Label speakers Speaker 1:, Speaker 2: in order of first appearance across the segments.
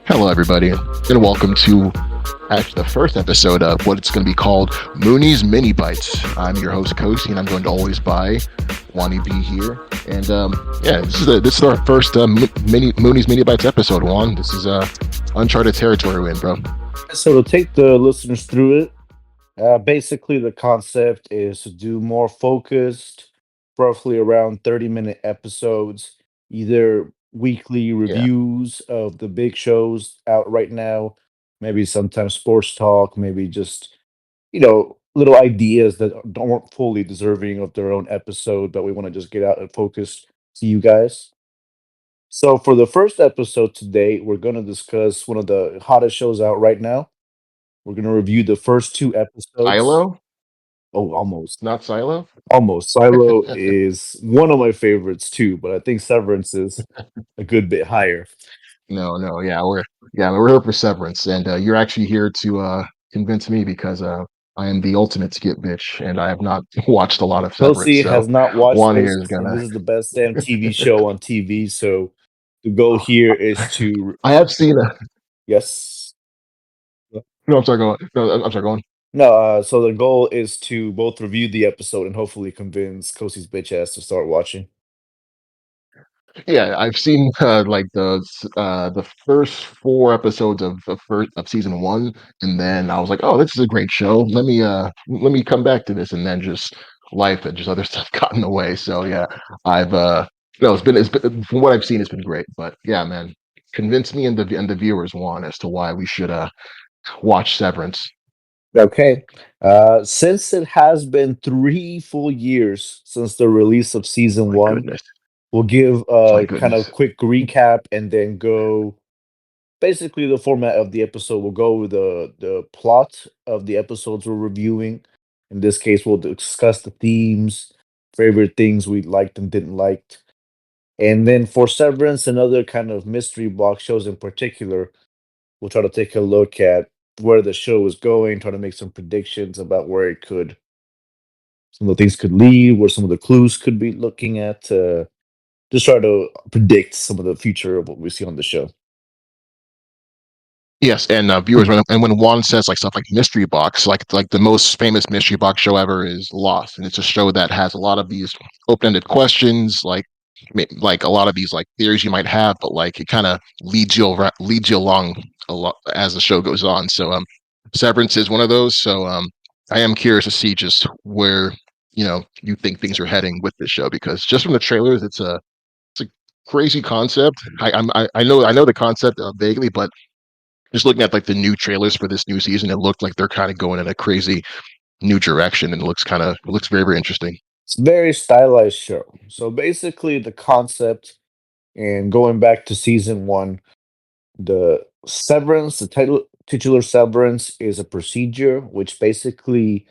Speaker 1: Hello, everybody, and welcome to actually the first episode of what it's going to be called Mooney's Mini Bites. I'm your host, Kosi, and I'm joined always by Wani B here. And yeah, this is our first Mooney's Mini Bites episode. Juan, this is uncharted territory we're in, bro.
Speaker 2: So to take the listeners through it, basically the concept is to do more focused, roughly around 30-minute episodes, either weekly
Speaker 1: Yeah,
Speaker 2: reviews of the big shows out right now, maybe sometimes sports talk, maybe just, little ideas that aren't fully deserving of their own episode, but we want to just get out and focus to you guys. So for the first episode today, we're going to discuss one of the hottest shows out right now. We're gonna review the first 2 episodes.
Speaker 1: Silo,
Speaker 2: Oh, almost.
Speaker 1: not Silo.
Speaker 2: Almost. Silo is one of my favorites too, but I think Severance is a good bit higher.
Speaker 1: No, we're here for Severance, and you're actually here to convince me because I am the ultimate skip bitch, and I have not watched a lot of Severance.
Speaker 2: Kelsey
Speaker 1: So
Speaker 2: has not watched
Speaker 1: Juan
Speaker 2: this,
Speaker 1: here is
Speaker 2: and
Speaker 1: gonna.
Speaker 2: this is the best damn TV show on TV, so the goal here is to
Speaker 1: I have seen.
Speaker 2: yes.
Speaker 1: No, I'm sorry. Go on. No, I'm sorry. Go on.
Speaker 2: No, so the goal is to both review the episode and hopefully convince Kelsey's bitch ass to start watching.
Speaker 1: Yeah, I've seen like the first four episodes of season one, and then I was like, oh, this is a great show. Let me come back to this, and then just life and just other stuff got in the way. So yeah, I've no, it's been from what I've seen, it's been great. But yeah, man, convince me and the viewers want as to why we should watch Severance.
Speaker 2: Okay. Since it has been 3 full years since the release of season
Speaker 1: My
Speaker 2: one,
Speaker 1: goodness,
Speaker 2: we'll give
Speaker 1: my
Speaker 2: a kind of
Speaker 1: goodness.
Speaker 2: quick recap and then go. Basically, the format of the episode will go with the plot of the episodes we're reviewing. In this case, we'll discuss the themes, favorite things we liked and didn't like. And then for Severance and other kind of mystery box shows in particular, we'll try to take a look at where the show is going, try to make some predictions about where it could some of the things could lead, where some of the clues could be looking at. Just try to predict some of the future of what we see on the show.
Speaker 1: Yes, and viewers, when Juan says like stuff like mystery box, like the most famous mystery box show ever is Lost, and it's a show that has a lot of these open-ended questions, like a lot of these like theories you might have, but like it kind of leads you along a lot as the show goes on. So Severance is one of those. So I am curious to see just where you think things are heading with this show because just from the trailers, it's a crazy concept. I know the concept vaguely, but just looking at like the new trailers for this new season, it looked like they're kind of going in a crazy new direction, and it looks very very interesting.
Speaker 2: It's a very stylized show. So basically, the concept, and going back to season one, the severance, the titular severance is a procedure which basically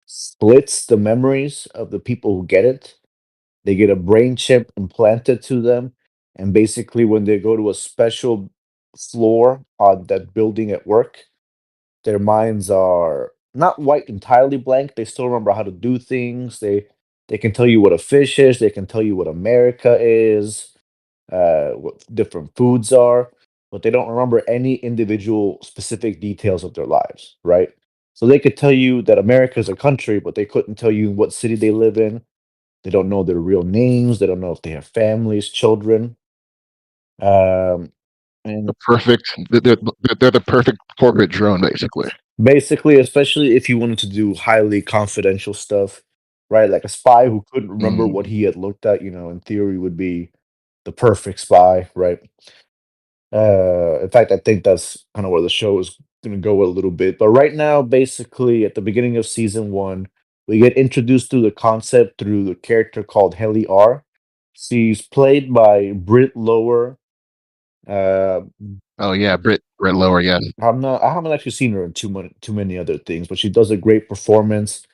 Speaker 2: splits the memories of the people who get it. They get a brain chip implanted to them, and basically, when they go to a special floor on that building at work, their minds are not white entirely blank. They still remember how to do things. They can tell you what a fish is. They can tell you what America is, what different foods are, but they don't remember any individual specific details of their lives, right? So they could tell you that America is a country, but they couldn't tell you what city they live in. They don't know their real names. They don't know if they have families, children. Um, and
Speaker 1: The perfect, they're the perfect corporate drone, basically.
Speaker 2: basically, especially if you wanted to do highly confidential stuff, right? Like a spy who couldn't remember what
Speaker 1: Mm.
Speaker 2: he had looked at, in theory would be the perfect spy, right? In fact, I think that's kind of where the show is going to go a little bit. But right now, basically, at the beginning of season one, we get introduced to the concept through the character called Helly R. She's played by Britt Lower. Uh,
Speaker 1: Oh yeah, Brit Lower, yeah.
Speaker 2: I haven't actually seen her in too many other things, but she does a great performance.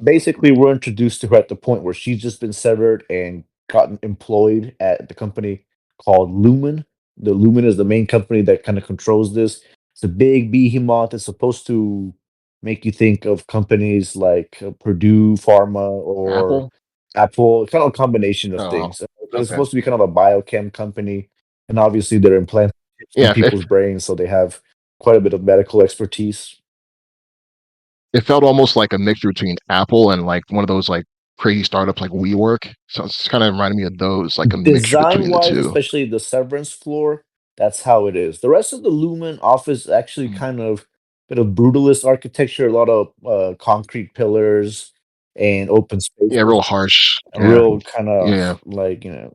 Speaker 2: Basically, we're introduced to her at the point where she's just been severed and gotten employed at the company called Lumen. The Lumen is the main company that kind of controls this. It's a big behemoth. It's supposed to make you think of companies like Purdue Pharma or
Speaker 1: Apple.
Speaker 2: Apple, kind of a combination of
Speaker 1: Oh,
Speaker 2: things. It's
Speaker 1: okay.
Speaker 2: supposed to be kind of a biochem company, and obviously they're implanting. some
Speaker 1: Yeah,
Speaker 2: people's brains, so they have quite a bit of medical expertise.
Speaker 1: it felt almost like a mixture between Apple and like one of those like crazy startups like WeWork. So it's kind of reminding me of those, like a mixture
Speaker 2: Design
Speaker 1: between the
Speaker 2: wise,
Speaker 1: two.
Speaker 2: especially the Severance floor, that's how it is. The rest of the Lumen office is actually
Speaker 1: Mm.
Speaker 2: kind of bit of brutalist architecture, a lot of concrete pillars and open
Speaker 1: Yeah,
Speaker 2: spaces,
Speaker 1: real harsh.
Speaker 2: a
Speaker 1: Yeah,
Speaker 2: real kind of
Speaker 1: yeah,
Speaker 2: like a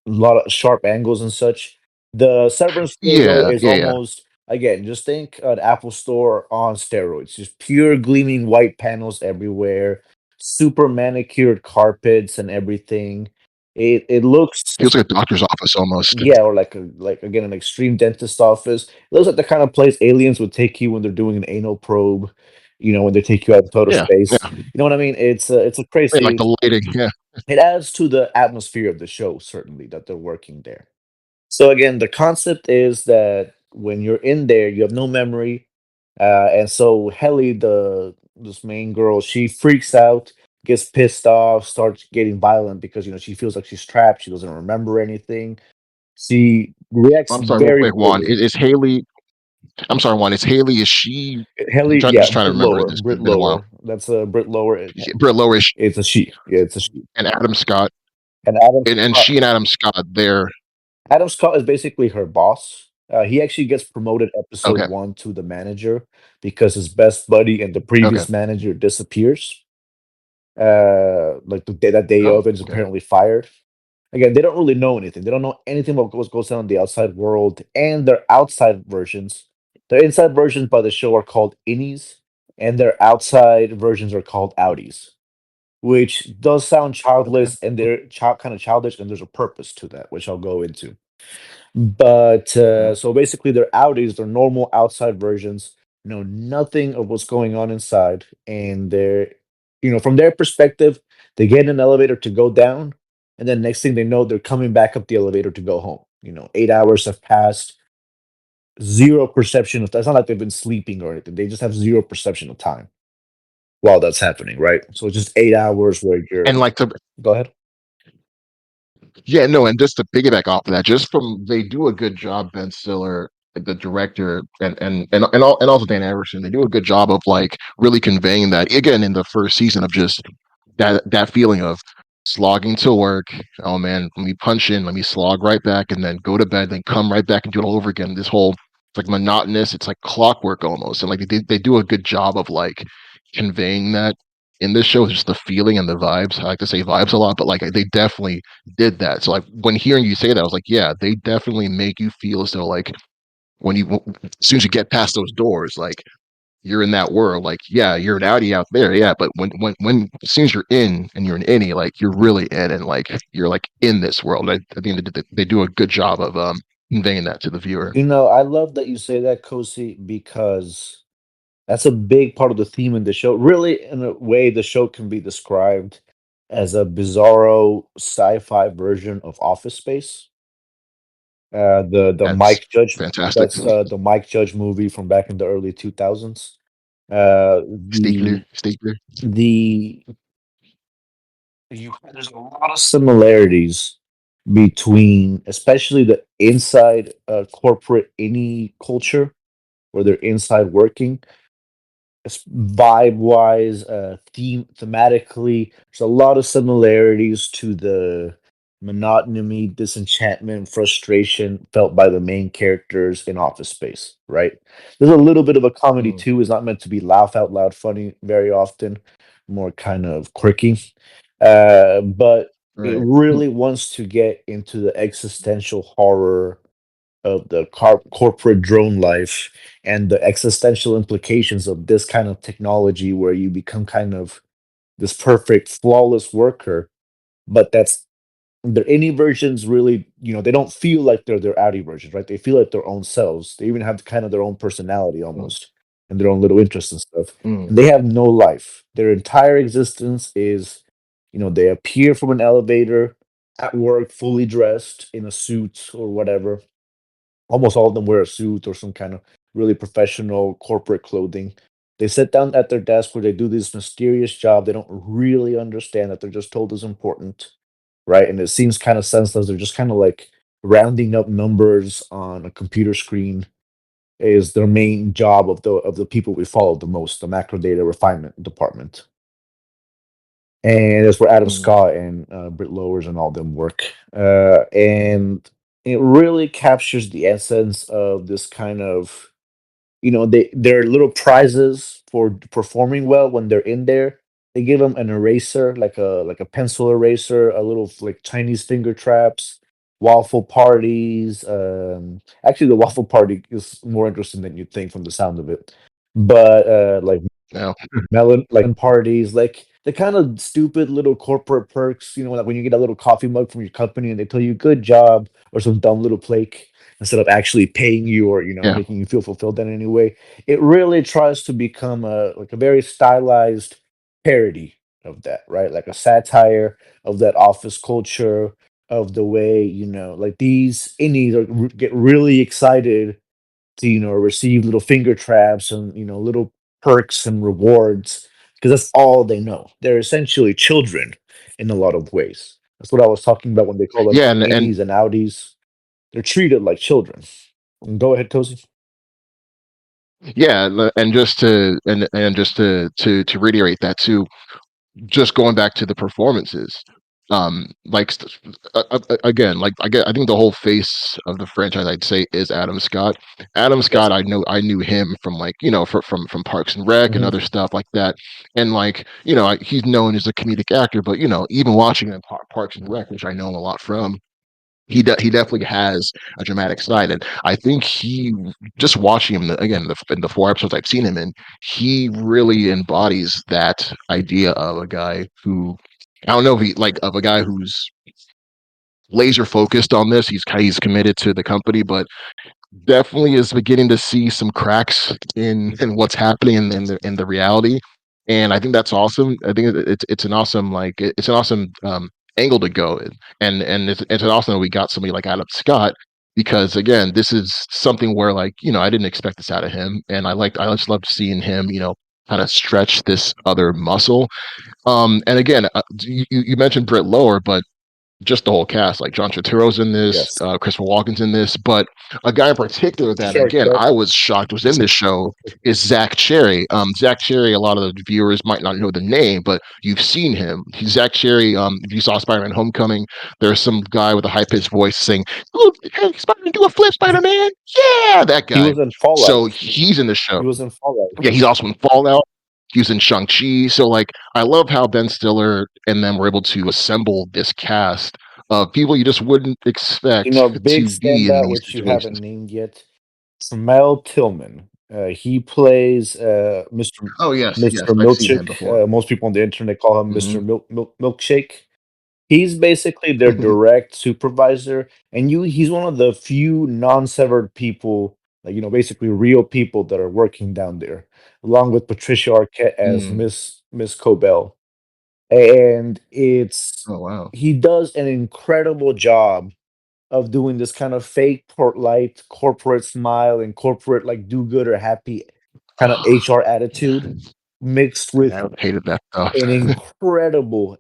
Speaker 2: lot of sharp angles and such. The Severance floor though
Speaker 1: yeah,
Speaker 2: is
Speaker 1: yeah, yeah.
Speaker 2: almost again, just think an Apple store on steroids, just pure gleaming white panels everywhere, super manicured carpets and everything. It looks
Speaker 1: Feels like a doctor's office almost.
Speaker 2: yeah, or like again an extreme dentist office. It looks like the kind of place aliens would take you when they're doing an anal probe, when they take you out to outer
Speaker 1: Yeah,
Speaker 2: space.
Speaker 1: yeah.
Speaker 2: You know what I mean? It's a
Speaker 1: I mean, like
Speaker 2: crazy.
Speaker 1: the lighting. Yeah,
Speaker 2: It adds to the atmosphere of the show, certainly, that they're working there. So again, the concept is that when you're in there, you have no memory, and so Helly, the this main girl, she freaks out, gets pissed off, starts getting violent because she feels like she's trapped. She doesn't remember anything. She reacts
Speaker 1: I'm sorry, real
Speaker 2: very
Speaker 1: quick, Juan.
Speaker 2: poorly.
Speaker 1: Is Haley? I'm sorry, Juan. Is Haley? Is she?
Speaker 2: Helly,
Speaker 1: Just
Speaker 2: yeah,
Speaker 1: trying to
Speaker 2: Brit
Speaker 1: remember
Speaker 2: Lower,
Speaker 1: this. It's
Speaker 2: Brit
Speaker 1: been a while.
Speaker 2: Lower. That's a Brit Lower.
Speaker 1: Britt Lowish
Speaker 2: It's a she. Yeah, it's a she.
Speaker 1: and Adam Scott,
Speaker 2: And Adam
Speaker 1: and
Speaker 2: Scott.
Speaker 1: she and Adam Scott. They're
Speaker 2: Adam Scott is basically her boss. He actually gets promoted episode
Speaker 1: okay.
Speaker 2: one to the manager because his best buddy and the
Speaker 1: Okay.
Speaker 2: previous manager disappears. Like that day
Speaker 1: Oh,
Speaker 2: of, and is
Speaker 1: okay.
Speaker 2: apparently fired. Again, they don't really know anything. They don't know anything about what goes on in the outside world, and their outside versions. Their inside versions by the show are called innies, and their outside versions are called outies, which does sound
Speaker 1: Okay.
Speaker 2: childless, and they're kind of childish, and there's a purpose to that, which I'll go into. But
Speaker 1: Mm.
Speaker 2: so basically, they're outies, they're normal outside versions, know nothing of what's going on inside, and from their perspective, they get in an elevator to go down, and then next thing they know, they're coming back up the elevator to go home. 8 hours have passed, zero perception of. It's not like they've been sleeping or anything. They just have zero perception of time while that's happening, right? So it's just 8 hours where you're.
Speaker 1: And like to
Speaker 2: Go ahead.
Speaker 1: yeah, no, and just to piggyback off of that, just from they do a good job, Ben Stiller, like the director, and also Dan Everson, they do a good job of like really conveying that again in the first season of just that feeling of slogging to work. Oh man, let me punch in, let me slog right back, and then go to bed, then come right back and do it all over again. This whole it's like monotonous, it's like clockwork almost, and like they do a good job of like conveying that in this show. Just the feeling and the vibes. I like to say vibes a lot, but like they definitely did that. So like when hearing you say that, I was like, yeah, they definitely make you feel as though like as soon as you get past those doors, like you're in that world. Like, yeah, you're an outie out there, yeah, but when as soon as you're in and you're an innie, like you're really in and like you're like in this world. I think they do a good job of conveying that to the viewer.
Speaker 2: I love that you say that, Kosi, because that's a big part of the theme in the show. Really, in a way, the show can be described as a bizarro sci-fi version of Office Space. The
Speaker 1: That's
Speaker 2: Mike Judge
Speaker 1: fantastic.
Speaker 2: that's the Mike Judge movie from back in the early 2000s. Uh,
Speaker 1: Stapler,
Speaker 2: the
Speaker 1: stapler.
Speaker 2: the there's a lot of similarities between, especially the inside corporate any culture where they're inside working vibe wise, thematically, there's a lot of similarities to the monotony, disenchantment, frustration felt by the main characters in Office Space, right? There's a little bit of a comedy
Speaker 1: Mm,
Speaker 2: too. It's not meant to be laugh out loud funny very often, more kind of quirky. But it
Speaker 1: right.
Speaker 2: really wants to get into the existential horror of the corporate drone life and the existential implications of this kind of technology where you become kind of this perfect flawless worker, but that's their any versions really, they don't feel like they're their outie versions, right? They feel like their own selves. They even have kind of their own personality
Speaker 1: Mm,
Speaker 2: almost and their own little interests and stuff,
Speaker 1: mm,
Speaker 2: and they have no life. Their entire existence is, they appear from an elevator at work fully dressed in a suit or whatever. Almost all of them wear a suit or some kind of really professional corporate clothing. They sit down at their desk where they do this mysterious job they don't really understand, that they're just told is important, right? And it seems kind of senseless. They're just kind of like rounding up numbers on a computer screen is their main job of the people we follow the most, the macro data refinement department. And that's where Adam
Speaker 1: Mm.
Speaker 2: Scott and Britt Lowers and all them work. And it really captures the essence of this kind of, they're little prizes for performing well when they're in there. They give them an eraser, like a pencil eraser, a little like Chinese finger traps, waffle parties. Actually, the waffle party is more interesting than you'd think from the sound of it. But like
Speaker 1: No.
Speaker 2: melon like parties, like the kind of stupid little corporate perks, like when you get a little coffee mug from your company and they tell you good job or some dumb little plate instead of actually paying you or
Speaker 1: Yeah.
Speaker 2: making you feel fulfilled in any way. It really tries to become a very stylized parody of that, right? Like a satire of that office culture, of the way like these innies get really excited to receive little finger traps and little perks and rewards because that's all they know. They're essentially children in a lot of ways. That's what I was talking about when they call them
Speaker 1: Yeah, and
Speaker 2: innies and outies. They're treated like children. Go ahead, Cozy.
Speaker 1: yeah, and just to reiterate that too, just going back to the performances, like again, like I think the whole face of the franchise, I'd say, is Adam Scott. Adam
Speaker 2: Yes.
Speaker 1: Scott, I knew him from, like, from Parks and Rec and
Speaker 2: Hmm.
Speaker 1: other stuff like that, and like, he's known as a comedic actor, but even watching him in Parks and Rec, which I know him a lot from, he definitely has a dramatic side, and I think just watching him again in the 4 episodes I've seen him in, he really embodies that idea of a guy who, I don't know if he like of a guy who's laser focused on this. He's committed to the company, but definitely is beginning to see some cracks in what's happening in the reality, and I think that's awesome. I think it's an awesome, like, it's an awesome angle to go in, and it's an awesome that we got somebody like Adam Scott, because again, this is something where, like, I didn't expect this out of him, and I just loved seeing him, kind of stretch this other muscle. And again, you mentioned Britt Lower, but just the whole cast, like John Turturro's in this,
Speaker 2: Yes.
Speaker 1: Christopher Walken's in this, but a guy in particular that,
Speaker 2: Sure.
Speaker 1: again,
Speaker 2: Sure.
Speaker 1: I was shocked was in this show is Zach Cherry. Zach Cherry, a lot of the viewers might not know the name, but you've seen him. He's Zach Cherry. If you saw Spider-Man: Homecoming, there's some guy with a high-pitched voice saying, "Oh, hey, Spider-Man, do a flip, Spider-Man!" Yeah, that
Speaker 2: He
Speaker 1: guy.
Speaker 2: was in
Speaker 1: So
Speaker 2: Fallout.
Speaker 1: he's in the show.
Speaker 2: He was in Fallout.
Speaker 1: Yeah, he's also in Fallout. He was in Shang-Chi. So, like, I love how Ben Stiller and them were able to assemble this cast of people you just wouldn't expect
Speaker 2: A big
Speaker 1: to be in
Speaker 2: standout
Speaker 1: these
Speaker 2: which you haven't
Speaker 1: situations.
Speaker 2: named yet. Mel Tillman. He plays
Speaker 1: Oh, yes, yes,
Speaker 2: Mr.
Speaker 1: I've seen him
Speaker 2: Milkshake.
Speaker 1: before.
Speaker 2: Most people on the internet call him
Speaker 1: Mhm.
Speaker 2: Mr. Milkshake. He's basically their direct supervisor, and he's one of the few non-severed people, like basically real people that are working down there, along with Patricia Arquette as
Speaker 1: Mm.
Speaker 2: Miss Cobell. And it's
Speaker 1: Oh, wow.
Speaker 2: he does an incredible job of doing this kind of fake port light corporate smile and corporate like do good or happy kind of HR attitude mixed with
Speaker 1: Yeah, I hated that stuff.
Speaker 2: an incredible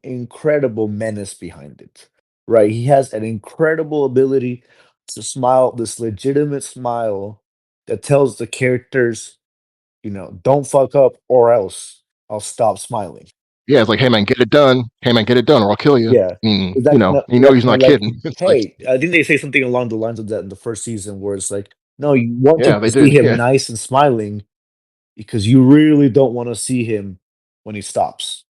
Speaker 2: menace behind it. Right? He has an incredible ability to smile, this legitimate smile that tells the characters, don't fuck up or else I'll stop smiling.
Speaker 1: Yeah, it's like, "Hey, man, get it done. Hey, man, get it done, or I'll kill you."
Speaker 2: Yeah. Is that
Speaker 1: He's
Speaker 2: kind of
Speaker 1: not
Speaker 2: like,
Speaker 1: kidding. It's like,
Speaker 2: hey, I think they say something along the lines of that in the first season where it's like, no, you wanted
Speaker 1: yeah,
Speaker 2: to
Speaker 1: they
Speaker 2: see
Speaker 1: did,
Speaker 2: him
Speaker 1: yeah.
Speaker 2: nice and smiling because you really don't want to see him when he stops.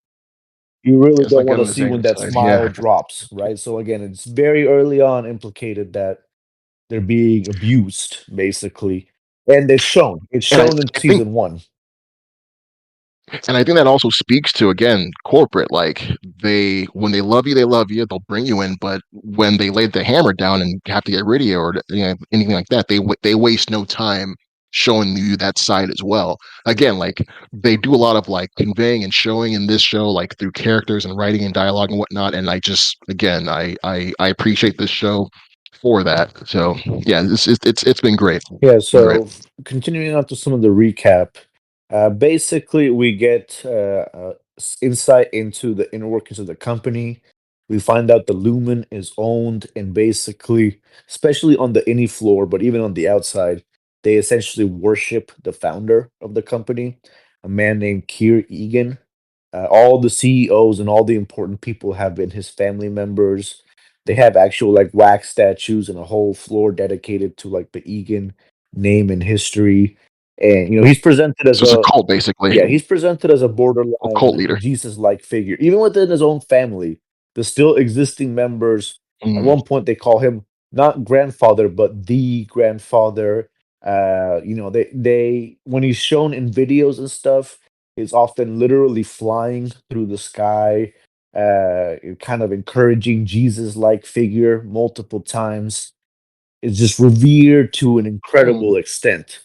Speaker 2: You really
Speaker 1: It's
Speaker 2: don't
Speaker 1: like
Speaker 2: want
Speaker 1: getting
Speaker 2: to
Speaker 1: on his
Speaker 2: see when
Speaker 1: angry
Speaker 2: that
Speaker 1: side, yeah.
Speaker 2: smile drops, right? So again, it's very early on implicated that they're being abused, basically. And it's shown. It's
Speaker 1: And I
Speaker 2: shown in
Speaker 1: I think
Speaker 2: season one.
Speaker 1: And I think that also speaks to, again, corporate. Like, when they love you, they love you. They'll bring you in, but when they lay the hammer down and have to get rid of you, or anything like that, they waste no time showing you that side as well. Again, like, they do a lot of, like, conveying and showing in this show, like, through characters and writing and dialogue and whatnot. And I just, again, I appreciate this show for that. So yeah, it's been great.
Speaker 2: Yeah,
Speaker 1: It's been great.
Speaker 2: so continuing on to some of the recap, basically we get insight into the inner workings of the company. We find out the Lumen is owned and basically, especially on the innie floor, but even on the outside, they essentially worship the founder of the company, a man named Keir Egan. All the CEOs and all the important people have been his family members. They have actual like wax statues and a whole floor dedicated to like the Egan name and history. And he's presented as
Speaker 1: So it's a
Speaker 2: a
Speaker 1: cult, basically,
Speaker 2: yeah, he's presented as a
Speaker 1: a cult
Speaker 2: borderline
Speaker 1: leader.
Speaker 2: Jesus-like figure. Even within his own family, the still existing members, at
Speaker 1: Mm,
Speaker 2: one point they call him not grandfather, but the grandfather. They when he's shown in videos and stuff, is often literally flying through the sky, kind of encouraging Jesus-like figure multiple times. It's just revered to an
Speaker 1: mm.
Speaker 2: incredible extent.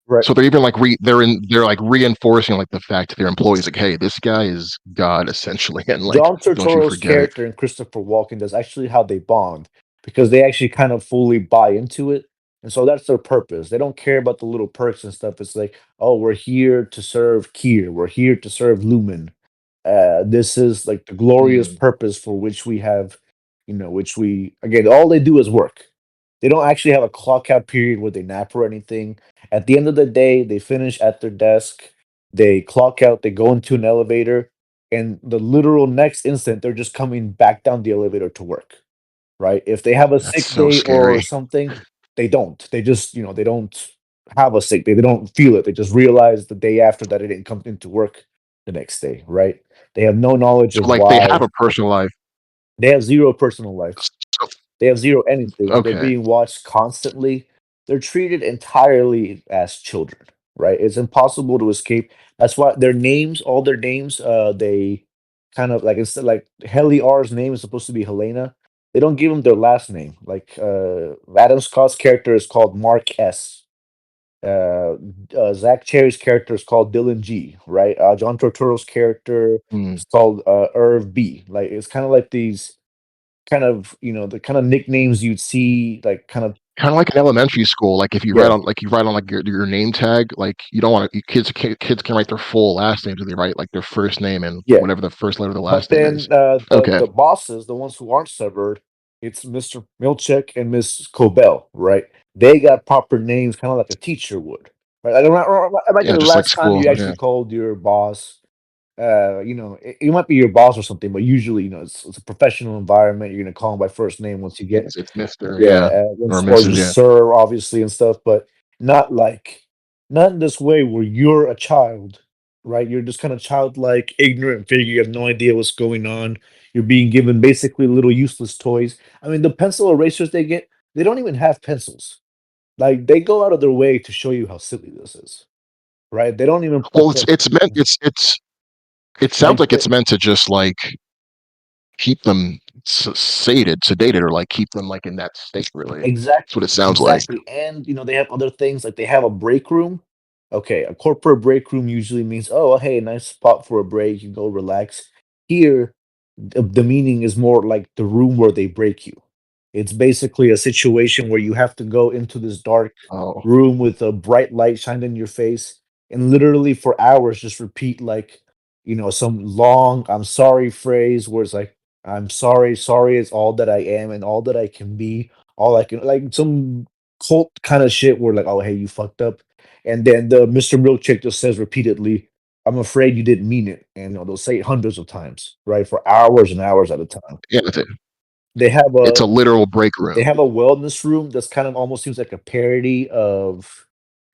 Speaker 2: Right.
Speaker 1: So they're even like they're like reinforcing like the fact to their employees like, hey, this guy is God essentially, and like
Speaker 2: John
Speaker 1: don't you
Speaker 2: Turturro's
Speaker 1: forget it.
Speaker 2: character and Christopher Walken does actually how they bond because they actually kind of fully buy into it. And so that's their purpose. They don't care about the little perks and stuff. It's like, oh, we're here to serve Kier. We're here to serve Lumen. This is like the glorious
Speaker 1: Mm,
Speaker 2: purpose for which we have, which we, again, all they do is work. They don't actually have a clock out period where they nap or anything. At the end of the day, they finish at their desk, they clock out, they go into an elevator, and the literal next instant, they're just coming back down the elevator to work, right? If they have a
Speaker 1: that's
Speaker 2: sick
Speaker 1: so
Speaker 2: day or
Speaker 1: scary.
Speaker 2: something, they don't. They just, they don't have a sick day. They don't feel it. They just realize the day after that they didn't come into work the next day, right? They have no knowledge
Speaker 1: So
Speaker 2: of
Speaker 1: like they have
Speaker 2: why.
Speaker 1: a personal life.
Speaker 2: They have zero personal life.
Speaker 1: So,
Speaker 2: They have zero anything. They're
Speaker 1: okay,
Speaker 2: being watched constantly. They're treated entirely as children, right? It's impossible to escape. That's why their names, all their names, they kind of like instead like Helly R's name is supposed to be Helena. They don't give them their last name. Like Adam Scott's character is called Mark S. Uh, Zach Cherry's character is called Dylan G. Right? John Turturro's character
Speaker 1: mm.
Speaker 2: is called Irv B. Like it's kind of like these kind of, the kind of nicknames you'd see, like, kind of
Speaker 1: Kind of like in elementary school. Like if
Speaker 2: yeah,
Speaker 1: you write on like your name tag, like you don't want to kids can write their full last name, so they write like their first name and
Speaker 2: yeah.
Speaker 1: whatever the first letter of the
Speaker 2: But
Speaker 1: last name
Speaker 2: then,
Speaker 1: is. Okay,
Speaker 2: the bosses, the ones who aren't severed, it's Mr. Milchek and Miss Cobell, right? They got proper names, kinda like a teacher would, right? Like, imagine
Speaker 1: yeah,
Speaker 2: the
Speaker 1: just like
Speaker 2: last time
Speaker 1: school.
Speaker 2: you actually
Speaker 1: Yeah,
Speaker 2: called your boss, it might be your boss or something, but usually, it's a professional environment, you're gonna call 'em by first name once you get
Speaker 1: it's Mister.
Speaker 2: yeah,
Speaker 1: Yeah, or
Speaker 2: once or
Speaker 1: Mrs.
Speaker 2: just
Speaker 1: Yeah,
Speaker 2: sir, obviously, and stuff, but not like not in this way where you're a child, right? You're just kinda childlike, ignorant figure, you have no idea what's going on. You're being given basically little useless toys. I mean, the pencil erasers they get, they don't even have pencils. Like, they go out of their way to show you how silly this is, right? They don't even put
Speaker 1: well,
Speaker 2: the
Speaker 1: it's meant it sounds
Speaker 2: like,
Speaker 1: like it's meant to just like keep them sedated, or like keep them like in that state. Really, that's what
Speaker 2: exactly,
Speaker 1: it sounds like.
Speaker 2: exactly, and, they have other things, like, they have a break room. Okay, a corporate break room usually means, "Oh, hey, nice spot for a break, you go relax." Here, the meaning is more like the room where they break you. It's basically a situation where you have to go into this dark
Speaker 1: Oh,
Speaker 2: room with a bright light shined in your face and literally for hours just repeat, like, some long "I'm sorry" phrase where it's like, "I'm sorry, sorry is all that I am and all that I can be, all I can," like some cult kinda shit where like, "Oh, hey, you fucked up." And then the Mr. Milkshake just says repeatedly, "I'm afraid you didn't mean it." And, they'll say it hundreds of times, right, for hours and hours at a time.
Speaker 1: yeah, that's it.
Speaker 2: They have
Speaker 1: It's
Speaker 2: a
Speaker 1: a literal break room.
Speaker 2: they have a wellness room that's kind of almost seems like a parody of,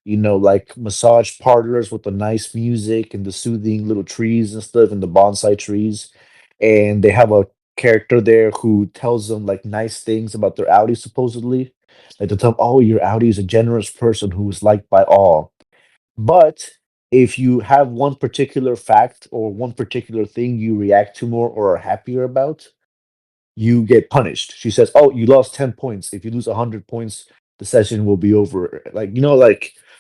Speaker 2: like massage parlors with the nice music and the soothing little trees and stuff and the bonsai trees. And they have a character there who tells them like nice things about their Audi supposedly. Like they tell them, oh, your Audi is a generous person who is liked by all. But if you have one particular fact or one particular thing you react to more or are happier about, you get punished. She says, "Oh, you lost 10 points. If you lose 100 points, the session will be over." Like,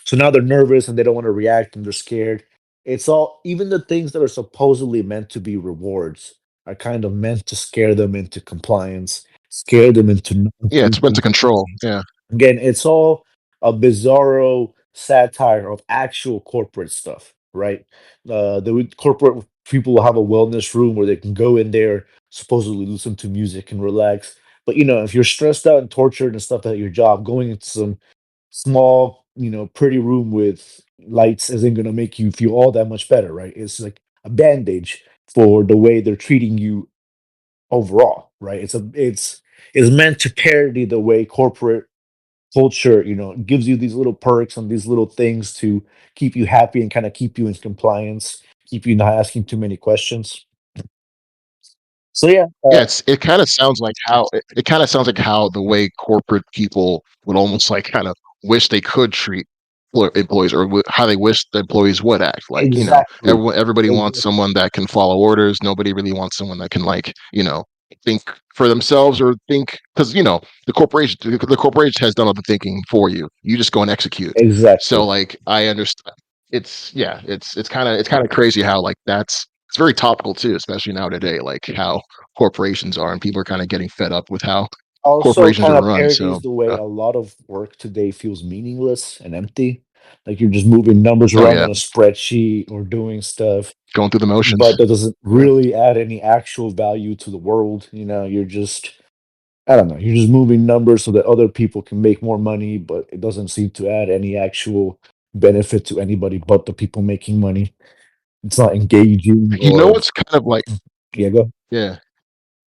Speaker 2: so now they're nervous and they don't want to react and they're scared. It's all, even the things that are supposedly meant to be rewards are kind of meant to scare them into compliance, scare them into not
Speaker 1: Yeah, it's meant to
Speaker 2: doing
Speaker 1: control.
Speaker 2: things.
Speaker 1: Yeah.
Speaker 2: Again, it's all a bizarro satire of actual corporate stuff, right? The corporate people will have a wellness room where they can go in there, supposedly listen to music and relax. But if you're stressed out and tortured and stuff at your job, going into some small, pretty room with lights isn't gonna make you feel all that much better, right? It's like a bandage for the way they're treating you overall, right? It's meant to parody the way corporate culture, gives you these little perks and these little things to keep you happy and kind of keep you in compliance, keep you not asking too many questions. So yeah,
Speaker 1: Yeah, it kind of sounds like how it kind of sounds like how the way corporate people would almost like kind of wish they could treat employees, or how they wish the employees would act. Like,
Speaker 2: exactly.
Speaker 1: everybody wants
Speaker 2: Exactly.
Speaker 1: someone that can follow orders. Nobody really wants someone that can, like, think for themselves, or think, because the corporation has done all the thinking for you. You just go and execute. So,
Speaker 2: Exactly.
Speaker 1: like, I understand. It's kind of crazy how, like, it's very topical too, especially now today, like how corporations are, and people are kind of getting fed up with how
Speaker 2: Also,
Speaker 1: corporations
Speaker 2: kind
Speaker 1: are
Speaker 2: of
Speaker 1: run.
Speaker 2: parodies
Speaker 1: So,
Speaker 2: the way a lot of work today feels meaningless and empty. Like you're just moving numbers
Speaker 1: oh
Speaker 2: around
Speaker 1: yeah,
Speaker 2: on a spreadsheet or doing stuff,
Speaker 1: going through the
Speaker 2: but
Speaker 1: motions.
Speaker 2: that doesn't
Speaker 1: Yeah.
Speaker 2: really add any actual value to the world. You're just, I don't know, you're just moving numbers so that other people can make more money, but it doesn't seem to add any actual benefit to anybody but the people making money. It's not engaging
Speaker 1: You know
Speaker 2: or,
Speaker 1: what's kind of like,
Speaker 2: yeah,
Speaker 1: yeah.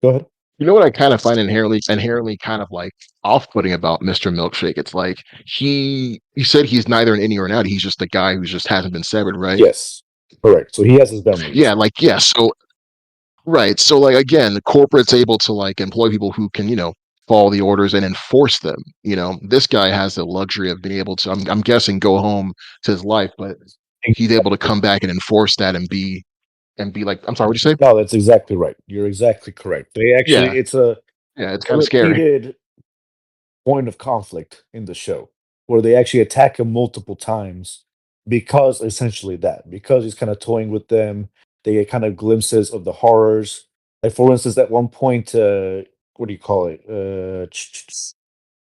Speaker 2: go ahead.
Speaker 1: You know what I kind of find inherently kind of like off-putting about Mr. Milkshake? It's like you said he's neither an innie or an outie. He's just a guy who just hasn't been severed, right?
Speaker 2: Yes, correct. So he has his memories.
Speaker 1: Yeah, like, yeah. So, right. So, like, again, the corporate's able to, like, employ people who can, follow the orders and enforce them. This guy has the luxury of being able to, I'm guessing, go home to his life, but he's able to
Speaker 2: Exactly.
Speaker 1: come back and enforce that, and be like, I'm sorry, what'd you say?
Speaker 2: No, that's exactly right. You're exactly correct. They
Speaker 1: Yeah,
Speaker 2: actually, it's a
Speaker 1: yeah, it's kind of scary.
Speaker 2: repeated point of conflict in the show where they actually attack him multiple times because essentially because he's kind of toying with them. They get kind of glimpses of the horrors. Like, for instance, at one point, what do you call it?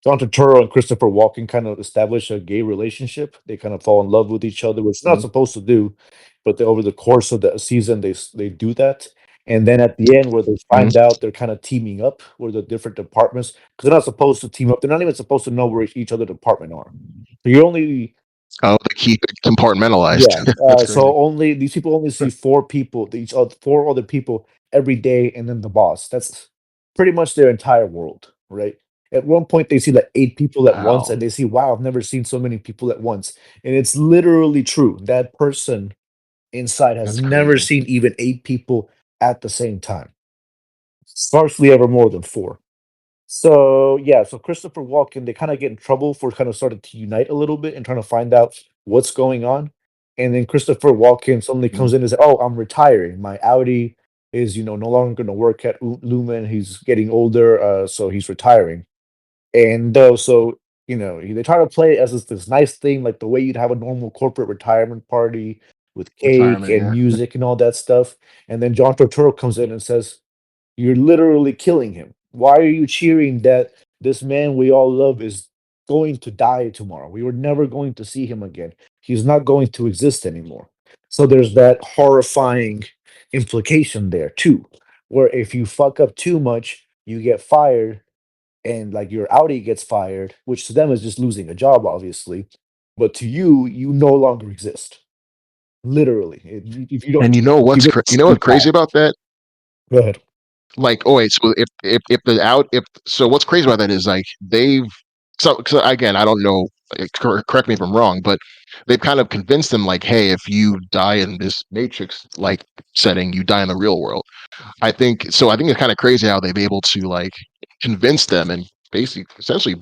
Speaker 2: John Turturro and Christopher Walken kind of establish a gay relationship. They kind of fall in love with each other, which they're not
Speaker 1: Mhm,
Speaker 2: supposed to do, but over the course of the season, they do that. And then at the end, where they
Speaker 1: mhm.
Speaker 2: find out they're kind of teaming up, where the different departments, because they're not supposed to team up. They're not even supposed to know where each other department are. So you're only
Speaker 1: Oh, they keep it compartmentalized.
Speaker 2: yeah.
Speaker 1: That's crazy.
Speaker 2: So only these people only see four people, each other, four other people every day, and then the boss. That's pretty much their entire world, right? At one point, they see like eight people at once,
Speaker 1: Wow,
Speaker 2: and they see, wow, I've never seen so many people at once. And it's literally true. That person inside has
Speaker 1: that's
Speaker 2: never
Speaker 1: crazy.
Speaker 2: seen even eight people at the same time, scarcely ever more than four. So yeah, so Christopher Walken, they kind of get in trouble for kind of starting to unite a little bit and trying to find out what's going on. And then Christopher Walken suddenly
Speaker 1: Mhm.
Speaker 2: comes in and says, "Oh, I'm retiring. My Audi is, no longer going to work at Lumen. He's getting older, so he's retiring." And so they try to play it as this nice thing, like the way you'd have a normal corporate retirement party with cake
Speaker 1: Retirement,
Speaker 2: and
Speaker 1: yeah.
Speaker 2: music and all that stuff. And then John Turturro comes in and says, "You're literally killing him. Why are you cheering that this man we all love is going to die tomorrow? We were never going to see him again. He's not going to exist anymore." So there's that horrifying implication there too, where if you fuck up too much, you get fired, and like your Audi gets fired, which to them is just losing a job, obviously. But to you, you no longer exist. Literally. If you don't,
Speaker 1: And
Speaker 2: you get
Speaker 1: you know
Speaker 2: screwed
Speaker 1: what's crazy
Speaker 2: back.
Speaker 1: about that?
Speaker 2: Go ahead.
Speaker 1: Like, oh wait, so if the out if so what's crazy about that is, like, so again, I don't know, correct me if I'm wrong, but they've kind of convinced them, like, hey, if you die in this matrix like setting, you die in the real world. I think it's kind of crazy how they've been able to, like, convince them, and basically essentially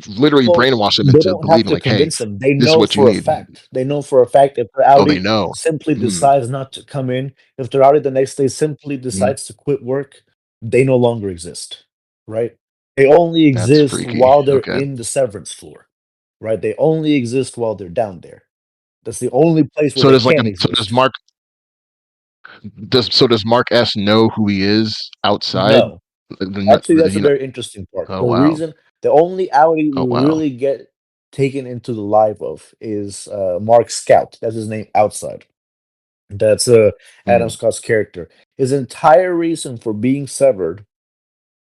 Speaker 1: literally
Speaker 2: Well,
Speaker 1: brainwash them
Speaker 2: they
Speaker 1: into
Speaker 2: don't have
Speaker 1: believing,
Speaker 2: to
Speaker 1: like, hey,
Speaker 2: convince them. They
Speaker 1: this is
Speaker 2: know
Speaker 1: what you
Speaker 2: for a
Speaker 1: need.
Speaker 2: fact. They know for a fact if their
Speaker 1: Oh, they
Speaker 2: Audi
Speaker 1: know.
Speaker 2: simply
Speaker 1: Mm,
Speaker 2: decides not to come in, if their Audi the next day simply
Speaker 1: mm,
Speaker 2: decides to quit work, they no longer exist, right? They only
Speaker 1: that's
Speaker 2: exist
Speaker 1: freaky.
Speaker 2: while they're
Speaker 1: Okay.
Speaker 2: in the severance floor, right? They only exist while they're down there. That's the only place where
Speaker 1: So
Speaker 2: they
Speaker 1: does,
Speaker 2: can't
Speaker 1: so does
Speaker 2: exist.
Speaker 1: Mark S know who he is outside?
Speaker 2: No.
Speaker 1: The
Speaker 2: Actually, that's a
Speaker 1: you know
Speaker 2: very interesting part.
Speaker 1: Oh,
Speaker 2: The
Speaker 1: wow.
Speaker 2: reason the only Audi
Speaker 1: Oh,
Speaker 2: we
Speaker 1: wow.
Speaker 2: really get taken into the live of is Mark Scout. That's his name outside. That's Adam
Speaker 1: Mm,
Speaker 2: Scott's character. His entire reason for being severed,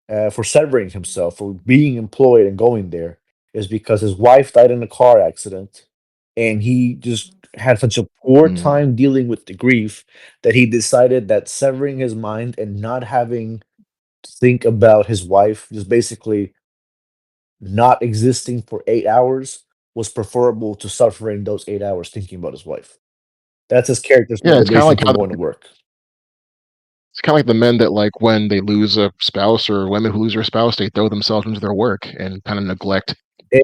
Speaker 2: for severing himself, for being employed and going there, is because his wife died in a car accident, and he just had such a poor
Speaker 1: mm.
Speaker 2: time dealing with the grief that he decided that severing his mind and not having to think about his wife, just basically not existing for 8 hours, was preferable to suffering those 8 hours thinking about his wife. That's his character's
Speaker 1: Yeah, it's kind of
Speaker 2: motivation
Speaker 1: like
Speaker 2: for
Speaker 1: how
Speaker 2: going to work.
Speaker 1: it's kind of like the men that like when they lose a spouse or women who lose their spouse, they throw themselves into their work and kind of neglect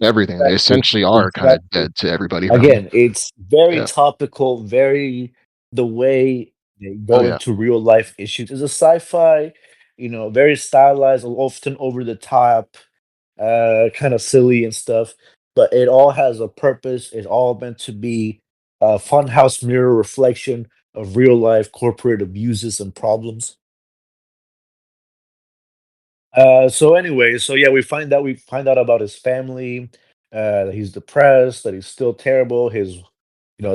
Speaker 1: everything. They
Speaker 2: Exactly,
Speaker 1: essentially are kind of
Speaker 2: exactly.
Speaker 1: dead to everybody around them.
Speaker 2: Again, it's very
Speaker 1: Yeah.
Speaker 2: topical, very the way they
Speaker 1: Oh
Speaker 2: go
Speaker 1: yeah.
Speaker 2: into real life issues. It's a sci-fi, very stylized, often over the top, kind of silly and stuff, but it all has a purpose. It's all meant to be a funhouse mirror reflection of real life corporate abuses and problems. So anyway, so yeah, we find out about his family, that he's depressed, that he's still terrible. His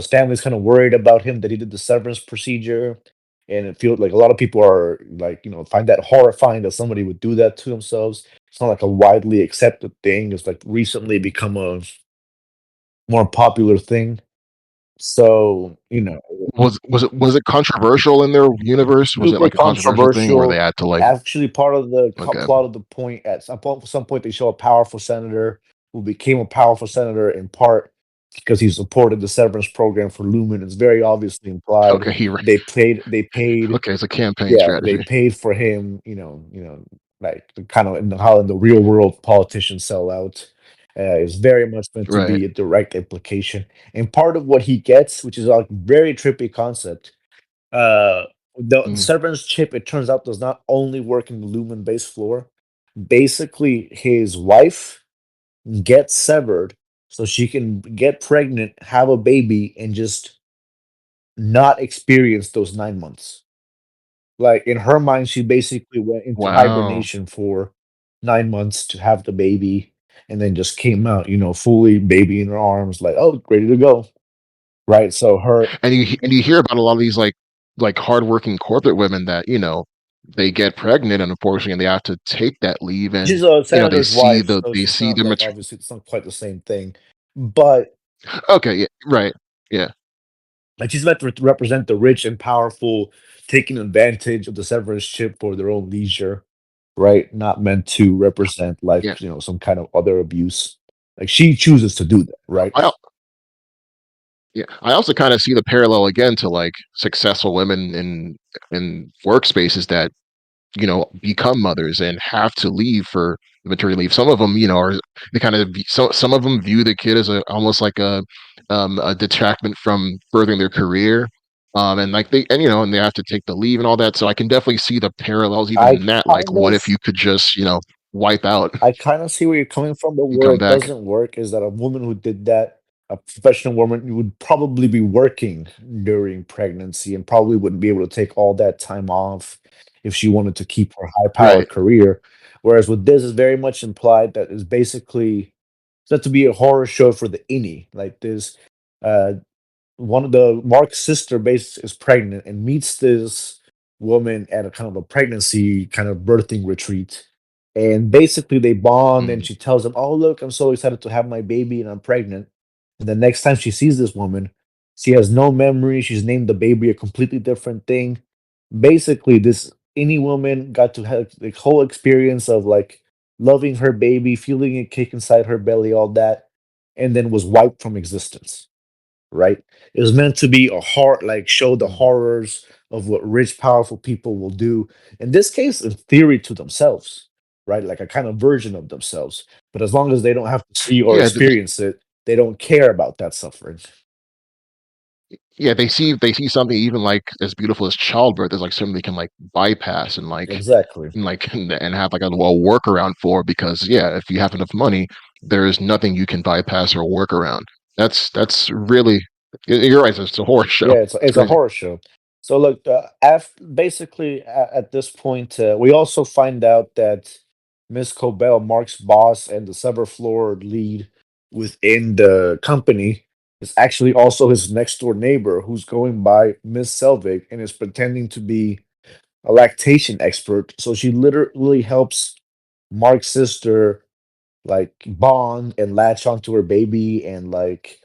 Speaker 2: family's kind of worried about him that he did the severance procedure, and it feels like a lot of people are like, find that horrifying that somebody would do that to themselves. It's not like a widely accepted thing. It's like recently become a more popular thing. So,
Speaker 1: Was it controversial in their universe? Was it
Speaker 2: super
Speaker 1: like a controversial thing where they
Speaker 2: controversial.
Speaker 1: had to like
Speaker 2: Actually, part of the
Speaker 1: okay,
Speaker 2: plot of the point at some point they show a powerful senator who became a powerful senator in part because he supported the severance program for Lumen. It's very obviously implied.
Speaker 1: okay, he
Speaker 2: They paid,
Speaker 1: okay, it's a campaign
Speaker 2: yeah, they
Speaker 1: strategy.
Speaker 2: paid for him. Like the kind of how in the real world politicians sell out. Is very much meant to
Speaker 1: Right.
Speaker 2: be a direct implication, and part of what he gets, which is a very trippy concept, uh, the
Speaker 1: Mm,
Speaker 2: severance chip, it turns out, does not only work in the Lumen base floor. Basically, his wife gets severed so she can get pregnant, have a baby, and just not experience those 9 months. Like in her mind, she basically went into
Speaker 1: wow.
Speaker 2: hibernation for 9 months to have the baby, and then just came out, fully baby in her arms, like, oh, ready to go. Right. So her
Speaker 1: And you hear about a lot of these like hardworking corporate women that, they get pregnant and unfortunately they have to take that leave and
Speaker 2: she's a
Speaker 1: they
Speaker 2: senator's
Speaker 1: see
Speaker 2: wife,
Speaker 1: the
Speaker 2: so
Speaker 1: they
Speaker 2: she's
Speaker 1: see
Speaker 2: not
Speaker 1: the
Speaker 2: like,
Speaker 1: mature
Speaker 2: obviously it's not quite the same thing, but
Speaker 1: okay, yeah, right. Yeah.
Speaker 2: like she's meant to represent the rich and powerful taking advantage of the severance chip for their own leisure, right? Not meant to represent
Speaker 1: Yeah.
Speaker 2: like, some kind of other abuse. Like she chooses to do that, right?
Speaker 1: I Yeah, I also kind of see the parallel again to like successful women in workspaces that become mothers and have to leave for the maternity leave. Some of them, are they kind of so some of them view the kid as almost like a detractment from furthering their career, and like and they have to take the leave and all that. So I can definitely see the parallels even
Speaker 2: I
Speaker 1: in that. Like,
Speaker 2: kind
Speaker 1: what if
Speaker 2: of
Speaker 1: you could just wipe out
Speaker 2: I kind of see where you're coming from, but
Speaker 1: and
Speaker 2: where
Speaker 1: come
Speaker 2: it
Speaker 1: back?
Speaker 2: doesn't work is that a woman who did that, a professional woman, would probably be working during pregnancy and probably wouldn't be able to take all that time off if she wanted to keep her high-powered
Speaker 1: Right.
Speaker 2: career. Whereas with this, is very much implied that is basically set to be a horror show for the innie. Like this, uh, one of the Mark's sister base is pregnant and meets this woman at a kind of a pregnancy kind of birthing retreat. And basically they bond and
Speaker 1: Mm,
Speaker 2: she tells him, oh look, I'm so excited to have my baby and I'm pregnant. And the next time she sees this woman, she has no memory. She's named the baby a completely different thing. Basically, this any woman got to have the whole experience of like loving her baby, feeling it kick inside her belly, all that, and then was wiped from existence, right? It was meant to be a horror, like show the
Speaker 1: mm.
Speaker 2: horrors of what rich, powerful people will do. In this case, in theory, to themselves, right? Like a kind of version of themselves. But as long as they don't have to see or
Speaker 1: Yeah.
Speaker 2: experience it, they don't care about that suffering.
Speaker 1: Yeah, they see something even like as beautiful as childbirth as like something they can like bypass and like
Speaker 2: Exactly.
Speaker 1: and have like a workaround for because yeah, if you have enough money, there is nothing you can bypass or work around. That's really you're right. It's a horror show.
Speaker 2: Yeah, it's
Speaker 1: It's
Speaker 2: it's a
Speaker 1: crazy.
Speaker 2: horror show. So look, basically at this point, we also find out that Miss Cobell, Mark's boss and the floor lead within the company, is actually also his next door neighbor who's going by Miss Selvig and is pretending to be a lactation expert. So she literally helps Mark's sister like bond and latch onto her baby and like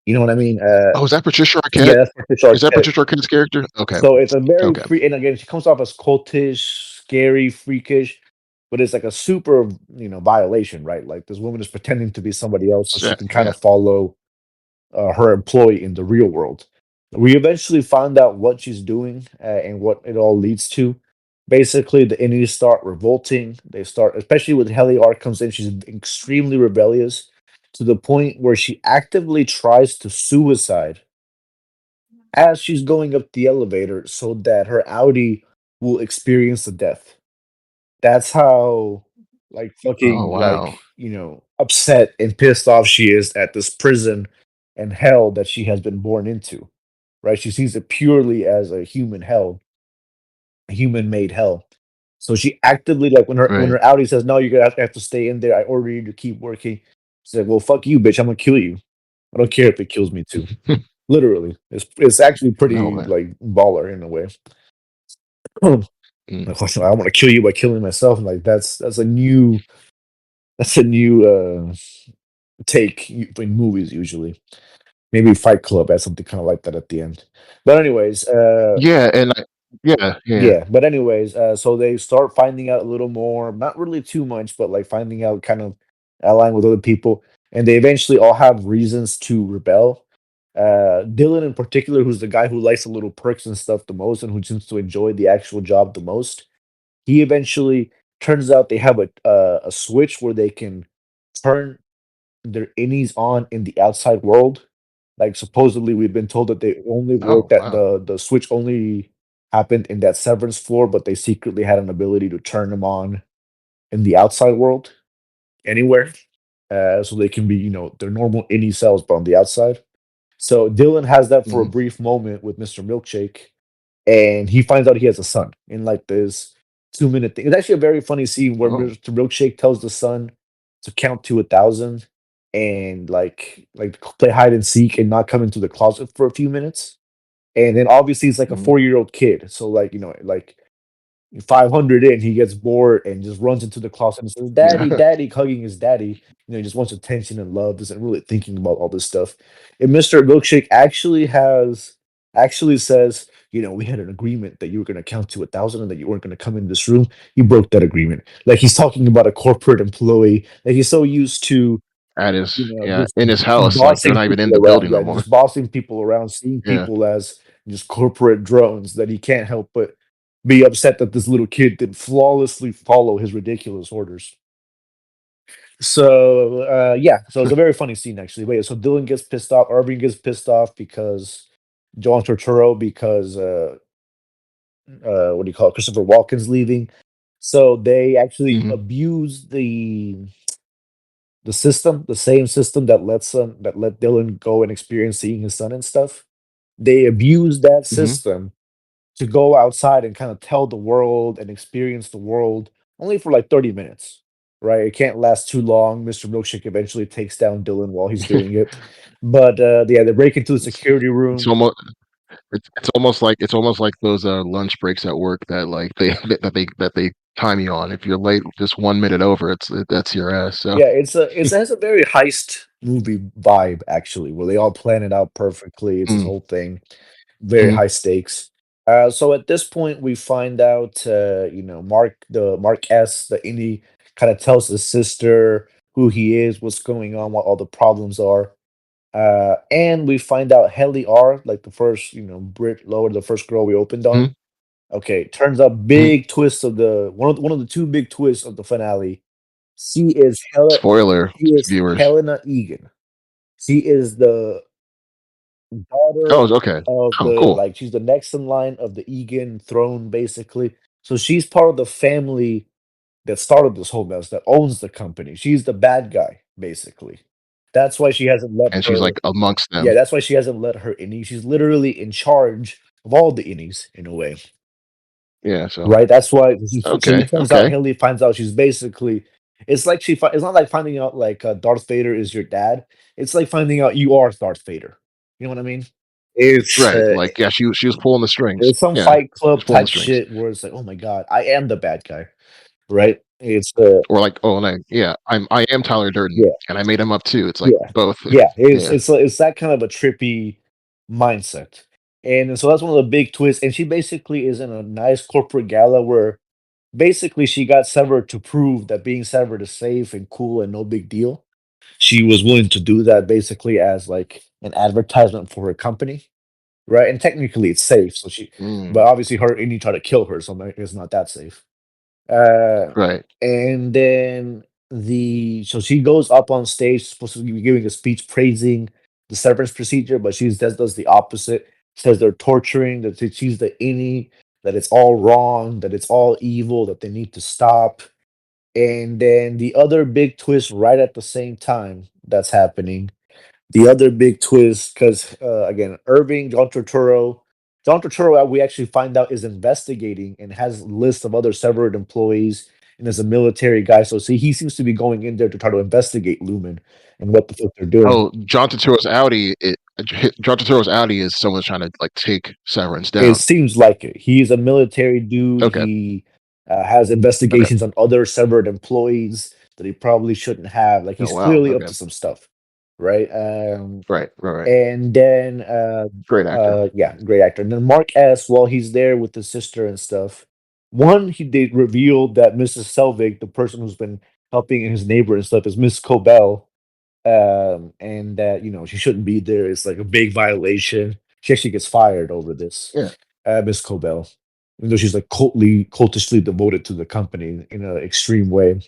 Speaker 2: you know what I mean?
Speaker 1: Oh, is that Patricia Arquette?
Speaker 2: Yeah, that's Patricia
Speaker 1: Is that
Speaker 2: Arquette.
Speaker 1: Patricia Arquette's character? Okay,
Speaker 2: So it's a very
Speaker 1: okay.
Speaker 2: free, and again, she comes off as cultish, scary, freakish, but it's like a super, violation, right? Like this woman is pretending to be somebody else so she
Speaker 1: Yeah,
Speaker 2: can kind
Speaker 1: yeah.
Speaker 2: of follow her employee in the real world. We eventually found out what she's doing and what it all leads to. Basically, the Indies start revolting. They start, especially with Heliar comes in, she's extremely rebellious to the point where she actively tries to suicide as she's going up the elevator so that her Audi will experience the death. That's how like
Speaker 1: Oh,
Speaker 2: fucking
Speaker 1: wow.
Speaker 2: upset and pissed off she is at this prison and hell that she has been born into. Right? She sees it purely as a human hell, a human made hell. So she actively like when
Speaker 1: Right.
Speaker 2: her Audi says, "No, you're gonna have to stay in there. I order you to keep working." She's like, "Well, fuck you, bitch. I'm gonna kill you. I don't care if it kills me too." Literally. It's actually
Speaker 1: No
Speaker 2: pretty
Speaker 1: way.
Speaker 2: like baller in a way.
Speaker 1: Mm.
Speaker 2: Like, I want to kill you by killing myself. And like that's a new take in movies usually. Maybe Fight Club has something kind of like that at the end. But anyways,
Speaker 1: Yeah, and yeah, yeah.
Speaker 2: yeah. But anyways, so they start finding out a little more, not really too much, but like finding out kind of allying with other people, and they eventually all have reasons to rebel. Dylan in particular, who's the guy who likes the little perks and stuff the most, and who seems to enjoy the actual job the most. He eventually turns out they have a switch where they can turn their innies on in the outside world. Like supposedly we've been told that they only
Speaker 1: Oh,
Speaker 2: work that
Speaker 1: wow.
Speaker 2: the switch only happened in that severance floor, but they secretly had an ability to turn them on in the outside world anywhere. So they can be, their normal innie cells, but on the outside. So Dylan has that for a
Speaker 1: Mhm.
Speaker 2: brief moment with Mr. Milkshake, and he finds out he has a son in like this 2 minute thing. It's actually a very funny scene where
Speaker 1: Oh.
Speaker 2: Mr. Milkshake tells the son to count to 1,000 and like play hide and seek and not come into the closet for a few minutes. And then obviously he's like a
Speaker 1: Mhm.
Speaker 2: 4-year-old kid, so like like 500 in, he gets bored and just runs into the closet and says, "Daddy,
Speaker 1: Yeah.
Speaker 2: daddy," hugging his daddy. He just wants attention and love, isn't really thinking about all this stuff. And Mr. Milkshake actually says, "We had an agreement that you were gonna count to 1,000 and that you weren't gonna come in this room. You broke that agreement." Like he's talking about a corporate employee. Like he's so used to
Speaker 1: That is, yeah,
Speaker 2: just
Speaker 1: in his house, like, they're
Speaker 2: bossing
Speaker 1: not even in
Speaker 2: people
Speaker 1: the
Speaker 2: around.
Speaker 1: building no
Speaker 2: Yeah,
Speaker 1: more.
Speaker 2: just bossing people around, seeing
Speaker 1: Yeah.
Speaker 2: people as just corporate drones that he can't help but be upset that this little kid did flawlessly follow his ridiculous orders. So yeah, so it's a very funny scene actually. Wait, so Dylan gets pissed off, Irving gets pissed off because John Turturro because what do you call it? Christopher Walken's leaving. So they actually
Speaker 1: Mhm.
Speaker 2: abuse the system, the same system that let Dylan go and experience seeing his son and stuff. They abuse that
Speaker 1: Mhm.
Speaker 2: system to go outside and kind of tell the world and experience the world only for like 30 minutes, right? It can't last too long. Mr. Milkshake eventually takes down Dylan while he's doing it. But yeah, they break into the
Speaker 1: It's
Speaker 2: security
Speaker 1: it's
Speaker 2: room.
Speaker 1: almost it's almost like those, lunch breaks at work that, like, they that they time you on. If you're late just 1 minute over, that's your ass, so.
Speaker 2: Yeah, it has a very heist movie vibe actually, where they all plan it out perfectly. It's this
Speaker 1: Mm.
Speaker 2: whole thing. Very
Speaker 1: Mhm.
Speaker 2: high stakes. So at this point, we find out, Mark S, the indie, kind of tells his sister who he is, what's going on, what all the problems are. And we find out Helly R, like the first, Brit Lower, the first girl we opened on.
Speaker 1: Mhm.
Speaker 2: Okay, turns out
Speaker 1: Mhm.
Speaker 2: big twist of the one of the two big twists of the finale. She is
Speaker 1: Spoiler,
Speaker 2: she is
Speaker 1: viewers.
Speaker 2: Helena Egan. She is the daughter
Speaker 1: Oh, okay.
Speaker 2: of
Speaker 1: Oh,
Speaker 2: the
Speaker 1: cool.
Speaker 2: like she's the next in line of the Egan throne, basically. So she's part of the family that started this whole mess, that owns the company. She's the bad guy, basically. That's why she hasn't let
Speaker 1: And she's,
Speaker 2: her
Speaker 1: like, amongst
Speaker 2: yeah,
Speaker 1: them.
Speaker 2: that's why she hasn't let her innie. She's literally in charge of all the innies in a way.
Speaker 1: Yeah, so
Speaker 2: Right? That's why so
Speaker 1: okay,
Speaker 2: it turns out
Speaker 1: okay.
Speaker 2: Haley finds out she's basically It's like it's not like finding out like Darth Vader is your dad. It's like finding out you are Darth Vader. You know what I mean? It's
Speaker 1: Right, like, yeah, she was pulling the strings.
Speaker 2: it's some
Speaker 1: Yeah,
Speaker 2: Fight
Speaker 1: she was
Speaker 2: Club
Speaker 1: pulling the
Speaker 2: type
Speaker 1: strings.
Speaker 2: shit where it's like, oh my god, I am the bad guy, right? It's
Speaker 1: Or like, "Oh, no, yeah, I am Tyler Durden,
Speaker 2: yeah,
Speaker 1: and I made him up too." It's like
Speaker 2: yeah,
Speaker 1: both.
Speaker 2: yeah.
Speaker 1: Yeah.
Speaker 2: It's that kind of a trippy mindset, and so that's one of the big twists. And she basically is in a nice corporate gala where basically she got severed to prove that being severed is safe and cool and no big deal. She was willing to do that basically as like an advertisement for her company, right? And technically it's safe. But
Speaker 1: Mm,
Speaker 2: obviously her and you try to kill her, so it's not that safe. Uh,
Speaker 1: right.
Speaker 2: and then so she goes up on stage, supposed to be giving a speech praising the severance procedure, but she does the opposite. Says they're torturing, that she's the innie, that it's all wrong, that it's all evil, that they need to stop. And then the other big twist right at the same time that's happening, the other big twist, because again, John Turturro, we actually find out is investigating and has lists of other severed employees and is a military guy. So see, he seems to be going in there to try to investigate Lumen and what the fuck they're doing.
Speaker 1: Oh, John Turturro's Audi is someone trying to, like, take Severance
Speaker 2: It
Speaker 1: down.
Speaker 2: seems like it. He's a military dude.
Speaker 1: Okay,
Speaker 2: He has
Speaker 1: okay.
Speaker 2: investigations on other severed employees that he probably shouldn't have. Like
Speaker 1: Oh,
Speaker 2: he's
Speaker 1: wow,
Speaker 2: clearly up
Speaker 1: okay.
Speaker 2: to some stuff, right?
Speaker 1: Right.
Speaker 2: And then,
Speaker 1: Great actor.
Speaker 2: yeah, great actor. And then Mark S, while he's there with his sister and stuff, one, they revealed that Mrs. Selvig, the person who's been helping his neighbor and stuff, is Miss Cobell, and that she shouldn't be there. It's like a big violation. She actually gets fired over this,
Speaker 1: Yeah,
Speaker 2: Miss Cobell, even though she's like cultishly devoted to the company in an extreme way.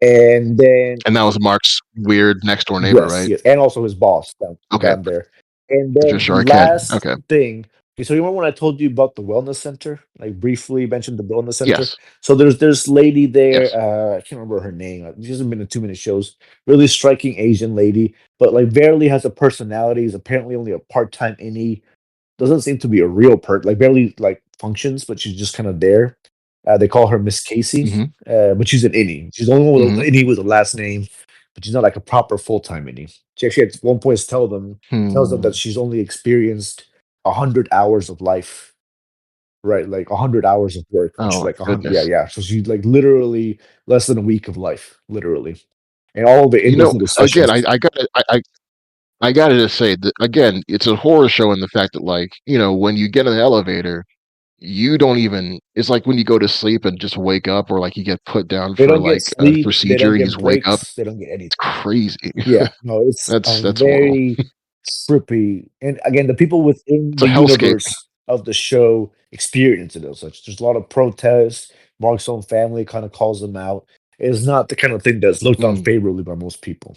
Speaker 2: And then
Speaker 1: and that was Mark's weird next door neighbor,
Speaker 2: yes,
Speaker 1: right?
Speaker 2: yes, and also his boss
Speaker 1: Okay,
Speaker 2: down there. And
Speaker 1: for
Speaker 2: then
Speaker 1: sure, Ken.
Speaker 2: last
Speaker 1: Okay.
Speaker 2: thing, okay, so you remember when I told you about the wellness center? Like briefly mentioned the wellness center.
Speaker 1: Yes,
Speaker 2: So there's this lady there.
Speaker 1: yes.
Speaker 2: I can't remember her name. She hasn't been in too many shows. Really striking Asian lady, but like barely has a personality. Is apparently only a part-time innie, doesn't seem to be a real like barely like functions, but she's just kind of there. They call her Miss Casey,
Speaker 1: Mhm,
Speaker 2: but she's an innie. She's the only one with
Speaker 1: mhm.
Speaker 2: an innie with a last name, but she's not like a proper full time innie. She actually at one point tells them
Speaker 1: Hmm.
Speaker 2: that she's only experienced 100 hours of life, right? Like 100 hours of work, which
Speaker 1: Oh
Speaker 2: is
Speaker 1: my
Speaker 2: like 100. Yeah,
Speaker 1: goodness.
Speaker 2: yeah. So she's like literally less than a week of life, literally, and all the in those little
Speaker 1: Again,
Speaker 2: sessions.
Speaker 1: I gotta just say that again, it's a horror show in the fact that, like, when you get in the elevator, you don't even it's like when you go to sleep and just wake up, or like you get put down
Speaker 2: They
Speaker 1: for
Speaker 2: don't get
Speaker 1: like a
Speaker 2: sleep. They
Speaker 1: procedure
Speaker 2: don't
Speaker 1: and you
Speaker 2: get
Speaker 1: just wake up.
Speaker 2: breaks. They don't get
Speaker 1: It's
Speaker 2: anything.
Speaker 1: crazy.
Speaker 2: Yeah, no, it's a
Speaker 1: That's horrible.
Speaker 2: very trippy, and again, the people within
Speaker 1: It's a
Speaker 2: the
Speaker 1: hellscape.
Speaker 2: universe of the show experience it as such. There's a lot of protests. Mark's own family kind of calls them out. It's not the kind of thing that's looked on
Speaker 1: Mm,
Speaker 2: favorably by most people,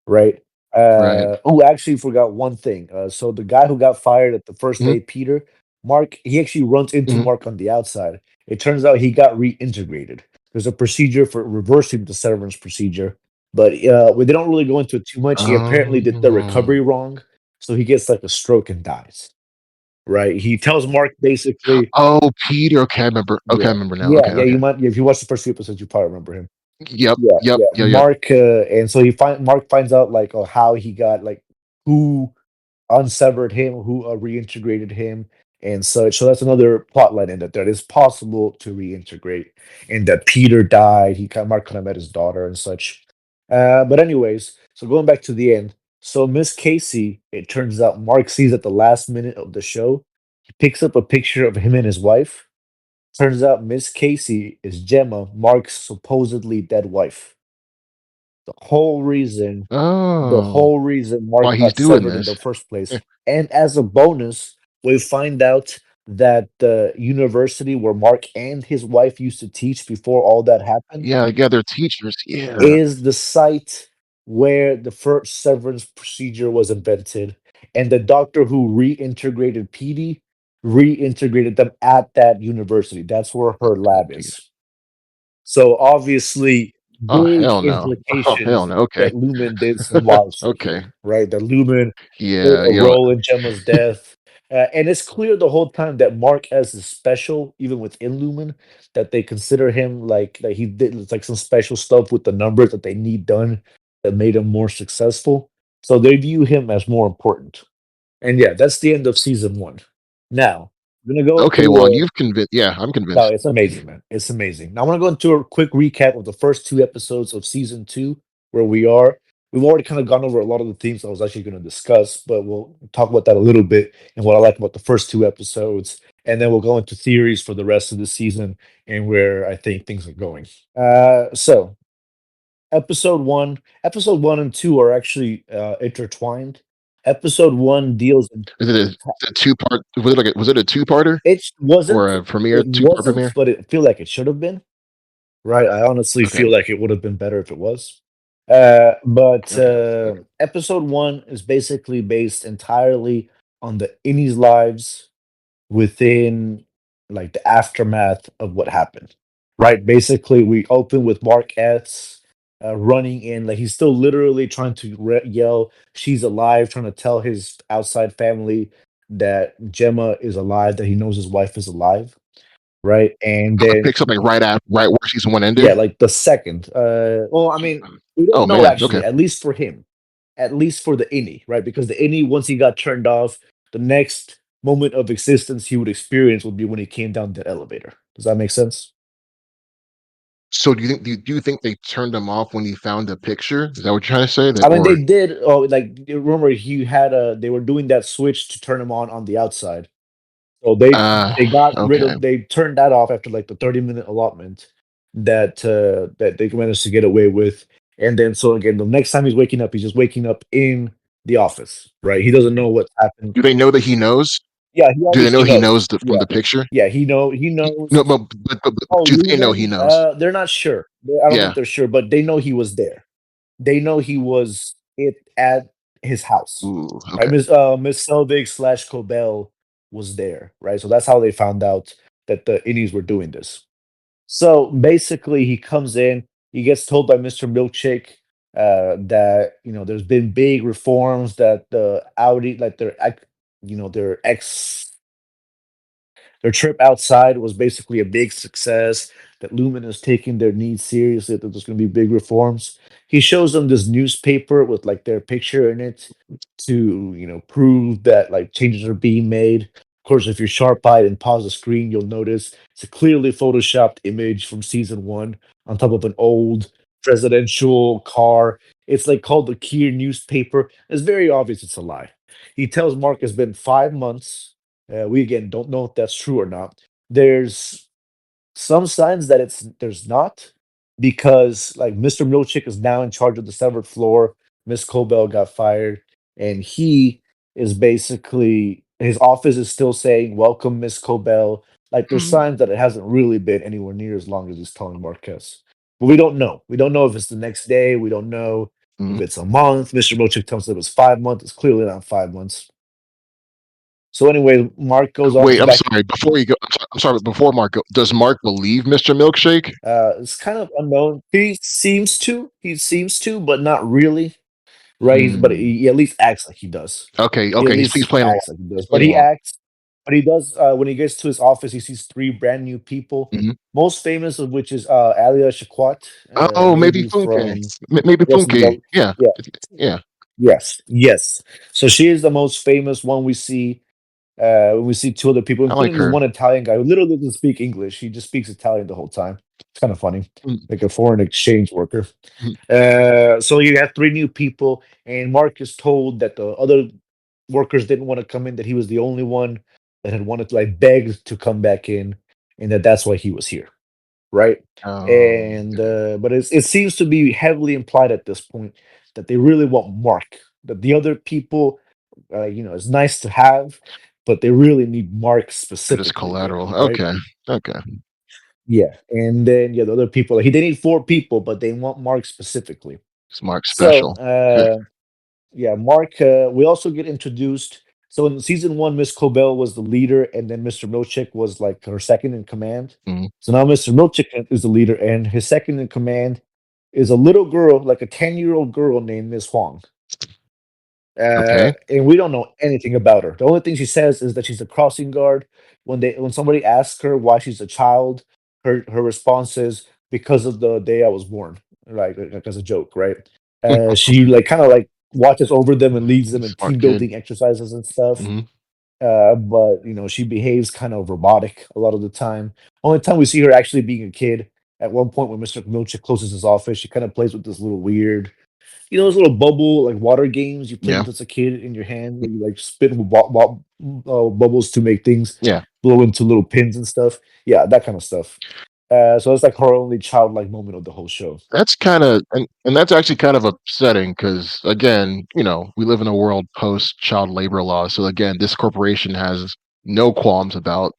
Speaker 2: right?
Speaker 1: right.
Speaker 2: Oh, actually forgot one thing. So the guy who got fired at the first
Speaker 1: Mhm,
Speaker 2: day, Peter, Mark, he actually runs into
Speaker 1: mhm.
Speaker 2: Mark on the outside. It turns out he got reintegrated. There's a procedure for reversing the severance procedure, but they don't really go into it too much. He apparently did the
Speaker 1: Oh.
Speaker 2: recovery wrong, so he gets like a stroke and dies. Right? He tells Mark basically,
Speaker 1: Oh, Peter. Okay, I
Speaker 2: yeah,
Speaker 1: remember now.
Speaker 2: yeah,
Speaker 1: Okay,
Speaker 2: yeah.
Speaker 1: okay.
Speaker 2: You might, if you watch the first few episodes, you probably remember him.
Speaker 1: Yep,
Speaker 2: Yeah,
Speaker 1: yep,
Speaker 2: yeah.
Speaker 1: yep.
Speaker 2: Mark, and so Mark finds out like how he got like who unsevered him, who reintegrated him, and such. So that's another plot line in that it's possible to reintegrate, and that Peter died. Mark kind of met his daughter and such. But anyways, so going back to the end. So Miss Casey, it turns out Mark sees at the last minute of the show. He picks up a picture of him and his wife. Turns out Miss Casey is Gemma, Mark's supposedly dead wife. The whole reason the
Speaker 1: Oh,
Speaker 2: whole reason Mark
Speaker 1: while he's
Speaker 2: got
Speaker 1: doing
Speaker 2: severed in the
Speaker 1: this.
Speaker 2: first place.
Speaker 1: Eh,
Speaker 2: And as a bonus, we find out that the university where Mark and his wife used to teach before all that happened
Speaker 1: yeah, they're teachers. Yeah.
Speaker 2: is the site where the first severance procedure was invented. And the doctor who reintegrated PD reintegrated them at that university. That's where her
Speaker 1: Oh,
Speaker 2: lab
Speaker 1: jeez.
Speaker 2: is. So obviously,
Speaker 1: Oh,
Speaker 2: big
Speaker 1: hell no. Oh, hell
Speaker 2: implications
Speaker 1: no. Okay.
Speaker 2: that Lumen did some wild shit
Speaker 1: Okay.
Speaker 2: here, right? That Lumen played
Speaker 1: Yeah,
Speaker 2: a role in Gemma's death. And it's clear the whole time that Mark S is special, even within Lumen, that they consider him like he did like some special stuff with the numbers that they need done that made him more successful. So they view him as more important. And yeah, that's the end of season one. Now, I'm gonna go
Speaker 1: Okay,
Speaker 2: into
Speaker 1: well, you've convinced. Yeah, I'm
Speaker 2: no,
Speaker 1: convinced.
Speaker 2: it's amazing, man. It's amazing. Now, I want to go into a quick recap of the first two episodes of season two, where we are. We've already kind of gone over a lot of the themes I was actually going to discuss, but we'll talk about that a little bit and what I like about the first two episodes. And then we'll go into theories for the rest of the season and where I think things are going. So, episode one and two are actually intertwined. Episode one deals in
Speaker 1: Is it a two part? Was it a two parter or a premiere
Speaker 2: it
Speaker 1: two part
Speaker 2: wasn't,
Speaker 1: premiere?
Speaker 2: but it feel like it should have been. Right, I honestly
Speaker 1: Okay,
Speaker 2: feel like it would have been better if it was. But
Speaker 1: okay, okay.
Speaker 2: episode one is basically based entirely on the innies' lives within like the aftermath of what happened. Right, basically, we open with Mark S. Running in, like he's still literally trying to yell, "She's alive!" Trying to tell his outside family that Gemma is alive, that he knows his wife is alive. Right, and
Speaker 1: Oh, it
Speaker 2: then
Speaker 1: picks up like right where season one
Speaker 2: yeah,
Speaker 1: ended.
Speaker 2: like the second. Well, I mean, we don't
Speaker 1: Oh
Speaker 2: know
Speaker 1: man, okay.
Speaker 2: actually, at least for him, at least for the innie, right? Because the innie, once he got turned off, the next moment of existence he would experience would be when he came down the elevator. Does that make sense?
Speaker 1: So do you think they turned him off when he found the picture? Is that what you're trying to say? That
Speaker 2: I mean, they
Speaker 1: or
Speaker 2: did. Oh, like remember, he had a. They were doing that switch to turn him on the outside. So they got rid
Speaker 1: okay.
Speaker 2: of they turned that off after like the 30-minute allotment that they managed to get away with. And then so again, the next time he's waking up, he's just waking up in the office, right? He doesn't know what's happened.
Speaker 1: Do they know that he knows?
Speaker 2: Yeah, he
Speaker 1: Do they know
Speaker 2: obviously
Speaker 1: he
Speaker 2: knows.
Speaker 1: knows from
Speaker 2: Yeah.
Speaker 1: the picture?
Speaker 2: Yeah, he knows.
Speaker 1: No, but
Speaker 2: Oh,
Speaker 1: do they know he
Speaker 2: Lumen,
Speaker 1: knows?
Speaker 2: they're not sure. I don't think
Speaker 1: Yeah.
Speaker 2: they're sure, but they know he was there. They know he was at his house,
Speaker 1: Ooh,
Speaker 2: right?
Speaker 1: okay.
Speaker 2: Miss Selvig slash Cobell was there, right? So that's how they found out that the innies were doing this. So basically, he comes in, he gets told by Mr. Milkshake that there's been big reforms that the Audi, like their ex their trip outside was basically a big success, that Lumen is taking their needs seriously, that there's going to be big reforms. He shows them this newspaper with like their picture in it to, prove that like changes are being made. Of course, if you're sharp-eyed and pause the screen, you'll notice it's a clearly photoshopped image from season one on top of an old presidential car. It's like called the Kier newspaper. It's very obvious it's a lie. He tells Mark it's been 5 months. We again don't know if that's true or not. There's some signs that there's not, because like Mr. Milchick is now in charge of the severed floor. Miss Cobell got fired, and he is basically his office is still saying welcome Miss Cobell. Like there's signs that it hasn't really been anywhere near as long as he's telling Marquez. But we don't know. We don't know if it's the next day. We don't know if
Speaker 1: Mhm.
Speaker 2: it's a month. Mr. Milchick tells us it was 5 months. It's clearly not 5 months. So anyway, Mark goes on
Speaker 1: Wait,
Speaker 2: to
Speaker 1: I'm
Speaker 2: back.
Speaker 1: sorry. Before you go, I'm sorry. Before Mark, does Mark believe Mr. Milkshake?
Speaker 2: It's kind of unknown. He seems to. He seems to, but not really. Right? But
Speaker 1: Hmm.
Speaker 2: he at least acts like he does.
Speaker 1: Okay,
Speaker 2: He at
Speaker 1: okay. He's
Speaker 2: least
Speaker 1: playing along.
Speaker 2: acts like he does.
Speaker 1: He's
Speaker 2: But
Speaker 1: playing
Speaker 2: he
Speaker 1: along.
Speaker 2: acts. But he does. When he gets to his office, he sees three brand new people.
Speaker 1: Mhm.
Speaker 2: Most famous of which is Alia Shakwat,
Speaker 1: Oh, maybe
Speaker 2: lady
Speaker 1: Funke.
Speaker 2: from
Speaker 1: Maybe
Speaker 2: Arrested
Speaker 1: Funke.
Speaker 2: Development.
Speaker 1: Yeah,
Speaker 2: Yeah.
Speaker 1: yeah.
Speaker 2: Yes. Yes. So she is the most famous one we see. We see two other people,
Speaker 1: I like
Speaker 2: including this
Speaker 1: her.
Speaker 2: one Italian guy who literally doesn't speak English. He just speaks Italian the whole time. It's kind of funny,
Speaker 1: Mm,
Speaker 2: like a foreign exchange worker.
Speaker 1: mm,
Speaker 2: So you have three new people, and Mark is told that the other workers didn't want to come in, that he was the only one that had wanted to like beg to come back in, and that's why he was here, right?
Speaker 1: Oh,
Speaker 2: And
Speaker 1: okay.
Speaker 2: but it seems to be heavily implied at this point that they really want Mark. That the other people, it's nice to have, but they really need Mark
Speaker 1: They're just
Speaker 2: specifically there,
Speaker 1: collateral.
Speaker 2: right?
Speaker 1: Okay, okay.
Speaker 2: Yeah, and then yeah, the other people, like, they need four people, but they want Mark specifically.
Speaker 1: Smart
Speaker 2: So,
Speaker 1: special. Okay.
Speaker 2: yeah, Mark. We also get introduced. So in season one, Miss Cobell was the leader, and then Mr. Milchick was like her second in command.
Speaker 1: Mhm.
Speaker 2: So now Mr. Milchick is the leader, and his second in command is a little girl, like a 10-year-old girl named Miss Huang.
Speaker 1: Okay.
Speaker 2: And we don't know anything about her. The only thing she says is that she's a crossing guard. When somebody asks her why she's a child, her response is because of the day I was born, right? Like as a joke, right? She like kind of like watches over them and leads them in
Speaker 1: Smart
Speaker 2: team
Speaker 1: kid.
Speaker 2: building exercises and stuff.
Speaker 1: Mhm.
Speaker 2: But she behaves kind of robotic a lot of the time. Only time we see her actually being a kid, at one point when Mr. Milchick closes his office, she kind of plays with this little weird, those little bubble like water games you played
Speaker 1: Yeah.
Speaker 2: with as a kid in your hand, where you like spin bubbles to make things
Speaker 1: Yeah.
Speaker 2: blow into little pins and stuff. Yeah, that kind of stuff. So it's like her only childlike moment of the whole show.
Speaker 1: That's kinda and that's actually kind of upsetting because again, we live in a world post child labor law, so again, this corporation has no qualms about,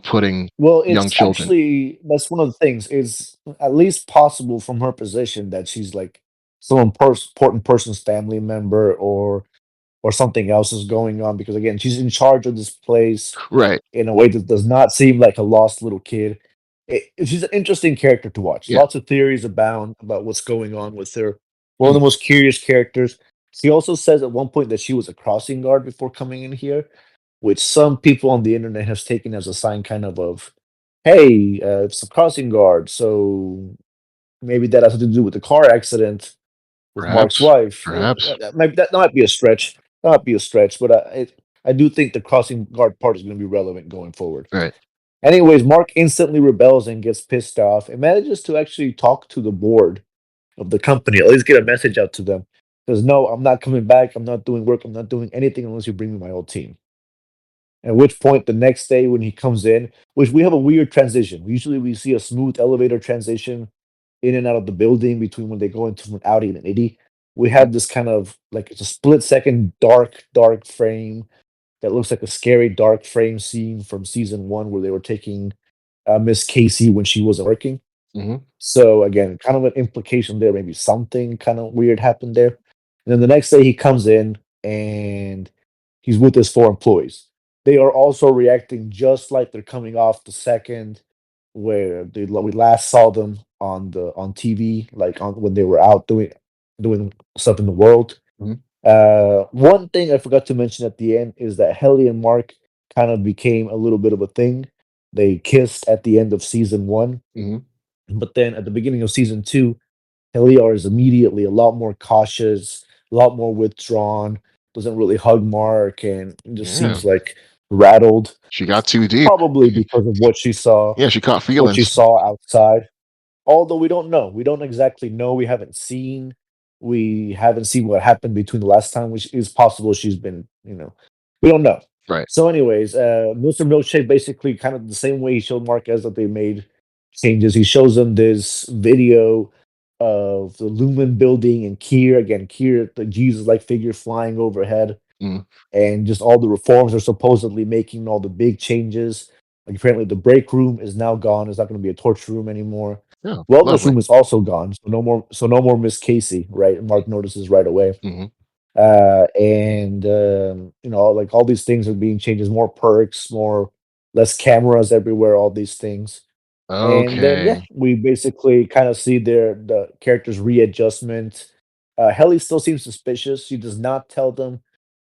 Speaker 1: putting
Speaker 2: Well,
Speaker 1: young
Speaker 2: it's
Speaker 1: children.
Speaker 2: actually that's one of the things is at least possible from her position that she's like important person's family member or something else is going on because again she's in charge of this place
Speaker 1: Right.
Speaker 2: in a way that does not seem like a lost little kid. She's an interesting character to watch.
Speaker 1: Yeah.
Speaker 2: Lots of theories abound about what's going on with her. One of
Speaker 1: Mm,
Speaker 2: the most curious characters. She also says at one point that she was a crossing guard before coming in here, which some people on the internet have taken as a sign kind of hey, it's a crossing guard, so maybe that has something to do with the car accident with Mark's
Speaker 1: perhaps.
Speaker 2: wife.
Speaker 1: Perhaps.
Speaker 2: That might be a stretch. That might be a stretch, but I do think the crossing guard part is going to be relevant going forward.
Speaker 1: Right.
Speaker 2: Anyways, Mark instantly rebels and gets pissed off and manages to actually talk to the board of the company, at least get a message out to them. Says, no, I'm not coming back. I'm not doing work. I'm not doing anything unless you bring me my old team. At which point, the next day when he comes in, which we have a weird transition. Usually we see a smooth elevator transition in and out of the building between when they go into an Audi and an Indy. We
Speaker 1: Mhm.
Speaker 2: have this kind of like it's a split second dark frame that looks like a scary dark frame scene from season one where they were taking Miss Casey when she wasn't working.
Speaker 1: Mhm.
Speaker 2: So again, kind of an implication there, maybe something kind of weird happened there. And then the next day he comes in and he's with his four employees. They are also reacting just like they're coming off the second where we last saw them on TV, like on when they were out doing stuff in the world.
Speaker 1: Mhm.
Speaker 2: One thing I forgot to mention at the end is that Helly and Mark kind of became a little bit of a thing. They kissed at the end of season one,
Speaker 1: Mhm.
Speaker 2: but then at the beginning of season two, Heliar is immediately a lot more cautious, a lot more withdrawn, doesn't really hug Mark, and just
Speaker 1: Yeah.
Speaker 2: seems like rattled,
Speaker 1: She got too deep.
Speaker 2: probably because of
Speaker 1: Yeah, she caught
Speaker 2: what she
Speaker 1: feelings.
Speaker 2: saw outside. Although we don't know. We don't exactly know. We haven't seen what happened between the last time, which is possible she's been, we don't know.
Speaker 1: Right.
Speaker 2: So, anyways, Mr. Milkshake basically kind of the same way he showed Marquez that they made changes. He shows them this video of the Lumen building and Kier, the Jesus-like figure flying overhead
Speaker 1: Mm.
Speaker 2: and just all the reforms they're supposedly making, all the big changes. Like apparently, the break room is now gone. It's not going to be a torture room anymore.
Speaker 1: Yeah,
Speaker 2: Wellness
Speaker 1: lovely.
Speaker 2: room is also gone, so no more. So no more Miss Casey, right? Mark notices right away.
Speaker 1: Mhm.
Speaker 2: And like all these things are being changed. There's more perks, more less cameras everywhere. All these things. And then yeah,
Speaker 1: Okay.
Speaker 2: we basically kind of see the character's readjustment. Helly still seems suspicious. She does not tell them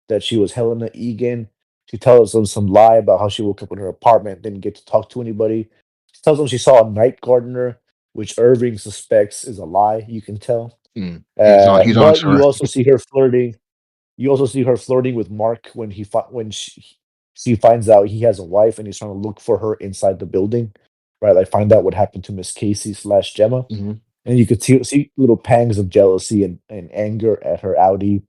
Speaker 2: that she was Helena Egan. She tells them some lie about how she woke up in her apartment, didn't get to talk to anybody. She tells them she saw a night gardener, which Irving suspects is a lie. You can tell.
Speaker 1: Mm. He's on
Speaker 2: But
Speaker 1: to her.
Speaker 2: you also see her flirting with Mark when when she finds out he has a wife and he's trying to look for her inside the building, right? Like find out what happened to Miss Casey slash Gemma,
Speaker 1: Mhm.
Speaker 2: and you could see little pangs of jealousy and anger at her Audi.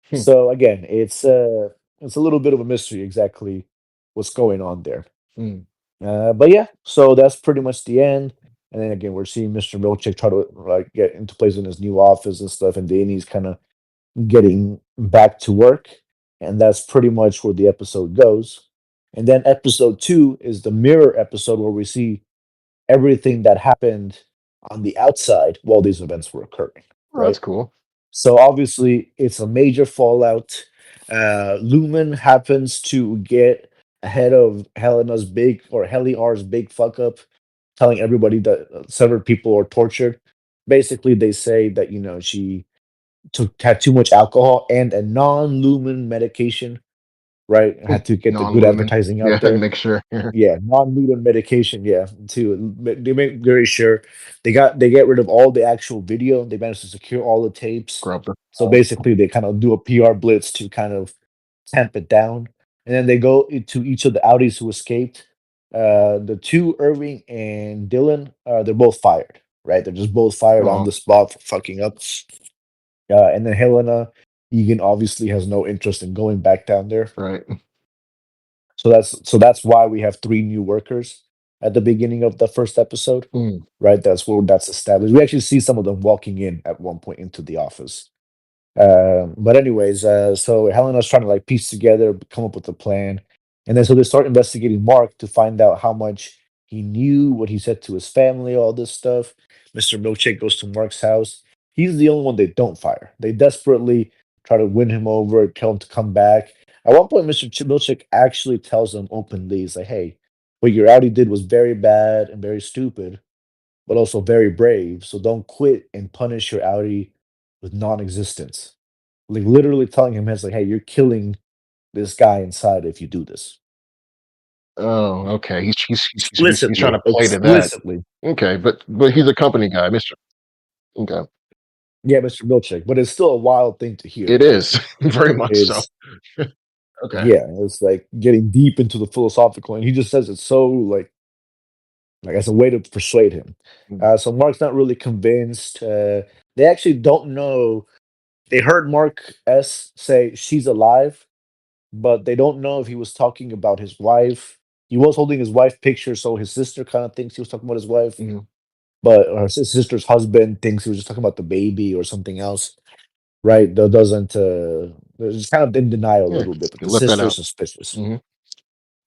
Speaker 1: Hmm.
Speaker 2: So again, it's a little bit of a mystery exactly what's going on there.
Speaker 1: Mm.
Speaker 2: But yeah, so that's pretty much the end. And then again, we're seeing Mr. Milchick try to like get into place in his new office and stuff, and Danny's kind of getting back to work, and that's pretty much where the episode goes. And then episode two is the mirror episode where we see everything that happened on the outside while these events were occurring,
Speaker 1: Oh, that's
Speaker 2: right?
Speaker 1: cool.
Speaker 2: So obviously, it's a major fallout. Lumen happens to get ahead of Helena's big or Heliar's big fuck up, telling everybody that several people are tortured. Basically, they say that took had too much alcohol and a non-lumen medication, right? Had to get the good
Speaker 1: Non-lumen.
Speaker 2: advertising
Speaker 1: Yeah,
Speaker 2: out there.
Speaker 1: make sure.
Speaker 2: Yeah, non-lumen medication, yeah, they make very sure they get rid of all the actual video. They managed to secure all the tapes.
Speaker 1: Scrub the
Speaker 2: So
Speaker 1: file.
Speaker 2: basically, they kind of do a PR blitz to kind of tamp it down, and then they go into each of the Audis who escaped. The two, Irving and Dylan, they're both fired, right? They're just both fired on
Speaker 1: Oh,
Speaker 2: the spot for fucking up. And then Helena Egan obviously has no interest in going back down there.
Speaker 1: right.
Speaker 2: So that's why we have three new workers at the beginning of the first episode,
Speaker 1: Mm,
Speaker 2: right? That's where that's established. We actually see some of them walking in at one point into the office. But anyways, so Helena's trying to like piece together, come up with a plan, and then so they start investigating Mark to find out how much he knew, what he said to his family, all this stuff. Mr. Milkshake goes to Mark's house. He's the only one they don't fire. They desperately try to win him over, tell him to come back. At one point, Mr. Milkshake actually tells them openly, he's like, "Hey, what your Audi did was very bad and very stupid, but also very brave. So don't quit and punish your Audi with non-existence." Like literally telling him, "It's like, hey, you're killing this guy inside if you do this."
Speaker 1: oh, okay. He's trying
Speaker 2: Explicitly,
Speaker 1: to play to that.
Speaker 2: explicitly.
Speaker 1: Okay, but he's a company guy, Mister. Okay,
Speaker 2: Yeah, Mr. Milchick. But it's still a wild thing to hear.
Speaker 1: it is very much so.
Speaker 2: It's
Speaker 1: Okay.
Speaker 2: yeah, it's like getting deep into the philosophical, and he just says it so like as a way to persuade him.
Speaker 1: Mm,
Speaker 2: So Mark's not really convinced. They actually don't know. They heard Mark S say she's alive, but they don't know if he was talking about his wife. He was holding his wife picture, so his sister kind of thinks he was talking about his wife,
Speaker 1: mhm.
Speaker 2: but her sister's husband thinks he was just talking about the baby or something else, right? That doesn't. They're just kind of in denial a
Speaker 1: Yeah,
Speaker 2: little bit, but
Speaker 1: you
Speaker 2: the
Speaker 1: left that
Speaker 2: sister's
Speaker 1: out.
Speaker 2: suspicious.
Speaker 1: Hmm.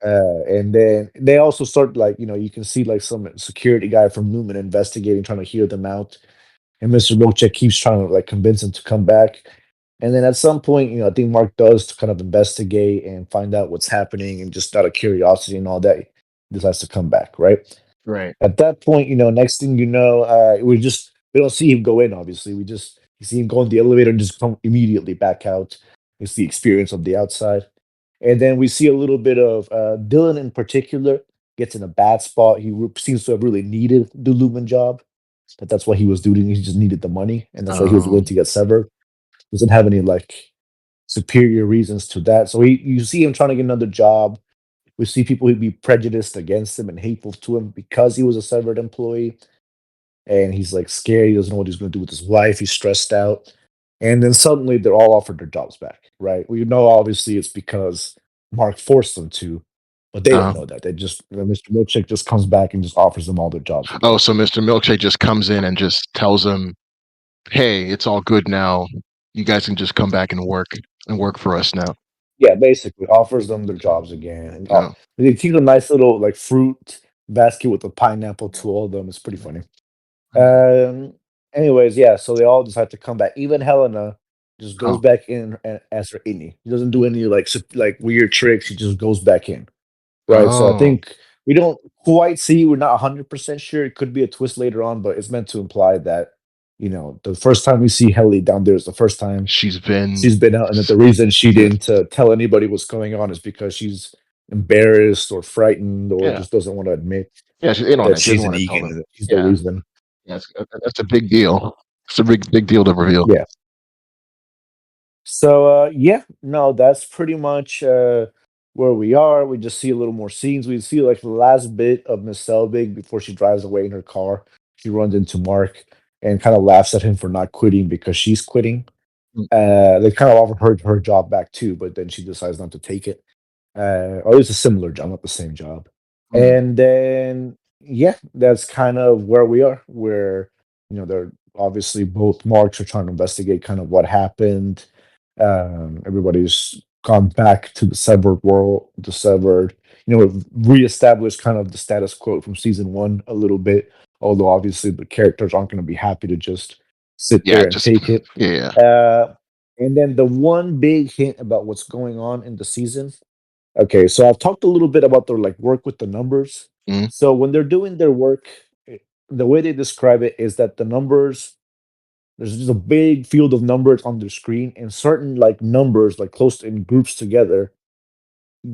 Speaker 2: And then they also start like you can see like some security guy from Newman investigating, trying to hear them out, and Mr. Milchek keeps trying to like convince him to come back. And then at some point, I think Mark does to kind of investigate and find out what's happening, and just out of curiosity and all that, he decides to come back. Right
Speaker 1: Right.
Speaker 2: at that point, next thing you know, we don't see him go in. Obviously, we just you see him go in the elevator and just come immediately back out. It's the experience of the outside, and then we see a little bit of Dylan in particular gets in a bad spot. Seems to have really needed the Lumen job, but that's what he was doing. He just needed the money, and that's why he was willing
Speaker 1: Um.
Speaker 2: to get severed. Doesn't have any like superior reasons to that. So you see him trying to get another job. We see people who'd be prejudiced against him and hateful to him because he was a severed employee, and he's like scared. He doesn't know what he's going to do with his wife. He's stressed out, and then suddenly they're all offered their jobs back. Right? We know obviously it's because Mark forced them to, but they don't
Speaker 1: Uh,
Speaker 2: know that. They just Mr. Milchick just comes back and just offers them all their jobs
Speaker 1: oh,
Speaker 2: again.
Speaker 1: so Mr. Milkshake just comes in and just tells him, "Hey, it's all good now. You guys can just come back and work for us now."
Speaker 2: Yeah, basically offers them their jobs again, and
Speaker 1: No.
Speaker 2: they keep a nice little like fruit basket with a pineapple to all of them. It's pretty funny. Um. Anyways, yeah. So they all decide to come back. Even Helena just goes
Speaker 1: Oh.
Speaker 2: back in as her innie. She doesn't do any like like weird tricks. She just goes back in. Right. So I
Speaker 1: Oh.
Speaker 2: think we don't quite see. We're not 100% sure. It could be a twist later on, but it's meant to imply that the first time we see Helly down there is the first time
Speaker 1: She's been.
Speaker 2: she's been out, and that
Speaker 1: s-
Speaker 2: the reason she
Speaker 1: Yeah.
Speaker 2: didn't tell anybody what's going on is because she's embarrassed or frightened or
Speaker 1: Yeah.
Speaker 2: just doesn't want to admit
Speaker 1: Yeah. She's in on
Speaker 2: that
Speaker 1: it. She doesn't
Speaker 2: she's an
Speaker 1: want to tell
Speaker 2: Egan
Speaker 1: them.
Speaker 2: and that she's the
Speaker 1: Yeah.
Speaker 2: reason.
Speaker 1: Yeah. That's a big deal. It's a big deal to reveal.
Speaker 2: Yeah. So yeah, no, that's pretty much where we are. We just see a little more scenes. We see like the last bit of Miss Selbig before she drives away in her car. She runs into Mark and kind of laughs at him for not quitting because she's quitting.
Speaker 1: Mm,
Speaker 2: They kind of offer her job back too, but then she decides not to take it. Or at least a similar job, not the same job.
Speaker 1: mm.
Speaker 2: And then yeah, that's kind of where we are. Where they're obviously both Marks are trying to investigate kind of what happened. Everybody's gone back to the severed world, the severed. We've reestablished kind of the status quo from season one a little bit. Although obviously the characters aren't going to be happy to just sit
Speaker 1: Yeah.
Speaker 2: there and
Speaker 1: Just.
Speaker 2: take it.
Speaker 1: Yeah.
Speaker 2: Uh, and then the one big hint about what's going on in the season. Okay, so I've talked a little bit about their like work with the numbers.
Speaker 1: Mm,
Speaker 2: So when they're doing their work, the way they describe it is that the numbers There's just a big field of numbers on the screen, and certain like numbers, like close in groups together,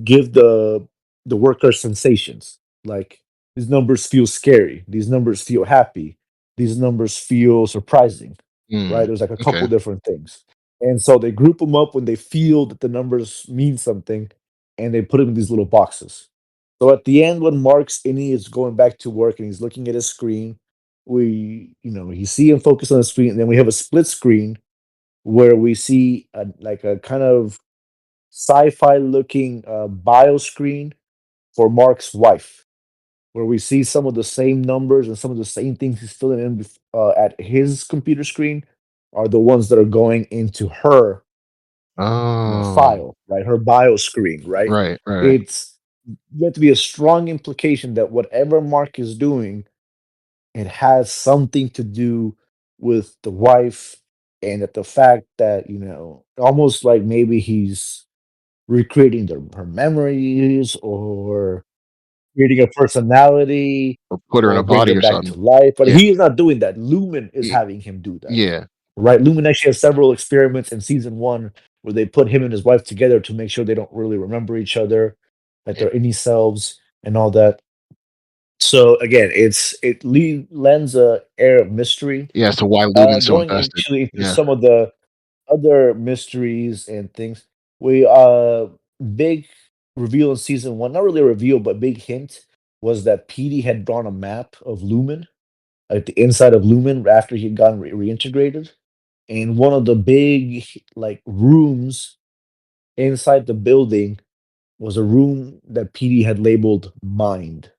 Speaker 2: give the worker sensations. Like these numbers feel scary, these numbers feel happy, these numbers feel surprising, right?
Speaker 1: Mm.
Speaker 2: There's like a couple
Speaker 1: Okay.
Speaker 2: different things. And so they group them up when they feel that the numbers mean something, and they put them in these little boxes. So at the end, when Mark's innie is going back to work and he's looking at his screen, you see him focus on the screen, and then we have a split screen where we see like a kind of sci-fi looking bio screen for Mark's wife, where we see some of the same numbers and some of the same things he's filling in at his computer screen are the ones that are going into her,
Speaker 1: Oh,
Speaker 2: file, right? Her bio screen, right?
Speaker 1: right, right.
Speaker 2: It's yet to be a strong implication that whatever Mark is doing, it has something to do with the wife, and that the fact that almost like maybe he's recreating her memories or creating a personality
Speaker 1: Or put her in
Speaker 2: or
Speaker 1: a
Speaker 2: bring
Speaker 1: body
Speaker 2: it
Speaker 1: or
Speaker 2: back
Speaker 1: something.
Speaker 2: to life. But
Speaker 1: Yeah,
Speaker 2: he is not doing that. Lumen is
Speaker 1: y
Speaker 2: having him do that.
Speaker 1: yeah,
Speaker 2: Right? Lumen actually has several experiments in season one where they put him and his wife together to make sure they don't really remember each other, that
Speaker 1: yeah.
Speaker 2: they're any selves and all that. So again, lends a air of mystery.
Speaker 1: Yeah, so why Lumen's so
Speaker 2: Going
Speaker 1: invested.
Speaker 2: into
Speaker 1: Yeah.
Speaker 2: some of the other mysteries and things. We big reveal in season one, not really a reveal, but big hint was that Petey had drawn a map of Lumen, like the inside of Lumen after he had gotten reintegrated. And one of the big like rooms inside the building was a room that Petey had labeled mind,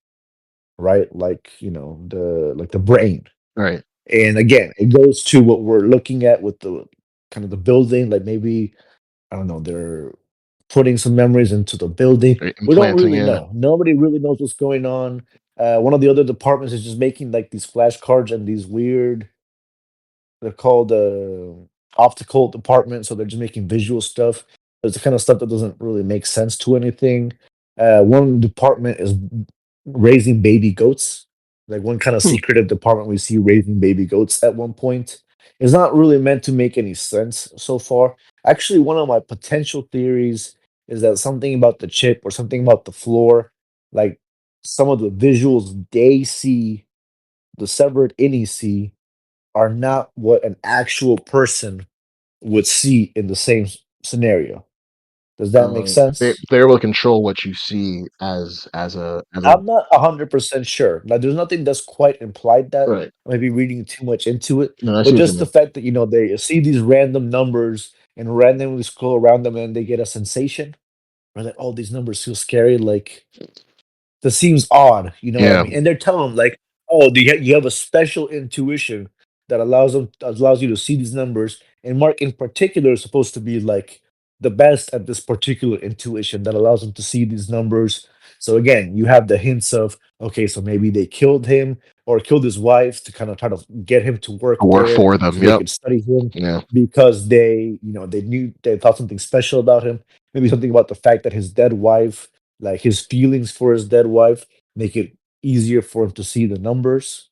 Speaker 2: right? Like, the brain.
Speaker 1: Right.
Speaker 2: And again, it goes to what we're looking at with the kind of the building, like maybe I don't know, they're putting some memories into the building.
Speaker 1: Right,
Speaker 2: We don't
Speaker 1: implanting,
Speaker 2: really
Speaker 1: yeah.
Speaker 2: know. Nobody really knows what's going on. One of the other departments is just making like these flashcards and these weird, they're called optical department, so they're just making visual stuff. It's the kind of stuff that doesn't really make sense to anything. One department is raising baby goats. Like one kind of
Speaker 1: Hmm.
Speaker 2: secretive department we see raising baby goats at one point. It's not really meant to make any sense so far. Actually, one of my potential theories is that something about the chip or something about the floor, like some of the visuals they see, the severed innie see, are not what an actual person would see in the same scenario. Does that make
Speaker 1: They
Speaker 2: sense?
Speaker 1: they're able to control what you see as a
Speaker 2: I'm not 100% sure. Like, there's nothing that's quite implied that.
Speaker 1: right.
Speaker 2: I might be reading too much into it,
Speaker 1: No, I
Speaker 2: but
Speaker 1: see what you
Speaker 2: just the
Speaker 1: mean.
Speaker 2: fact that they see these random numbers and randomly scroll around them and they get a sensation, or like, oh, these numbers feel scary. Like that seems odd, you know what I
Speaker 1: Yeah.
Speaker 2: mean? And they're telling them like, "Oh, you have a special intuition that allows you to see these numbers." And Mark, in particular, is supposed to be like the best at this particular intuition that allows him to see these numbers. So again, you have the hints of okay, so maybe they killed him or killed his wife to kind of try to get him to work
Speaker 1: To work
Speaker 2: there
Speaker 1: for
Speaker 2: so
Speaker 1: them,
Speaker 2: they
Speaker 1: yep.
Speaker 2: could study him
Speaker 1: Yeah.
Speaker 2: because they thought something special about him. Maybe something about the fact that his dead wife, like his feelings for his dead wife, make it easier for him to see the numbers,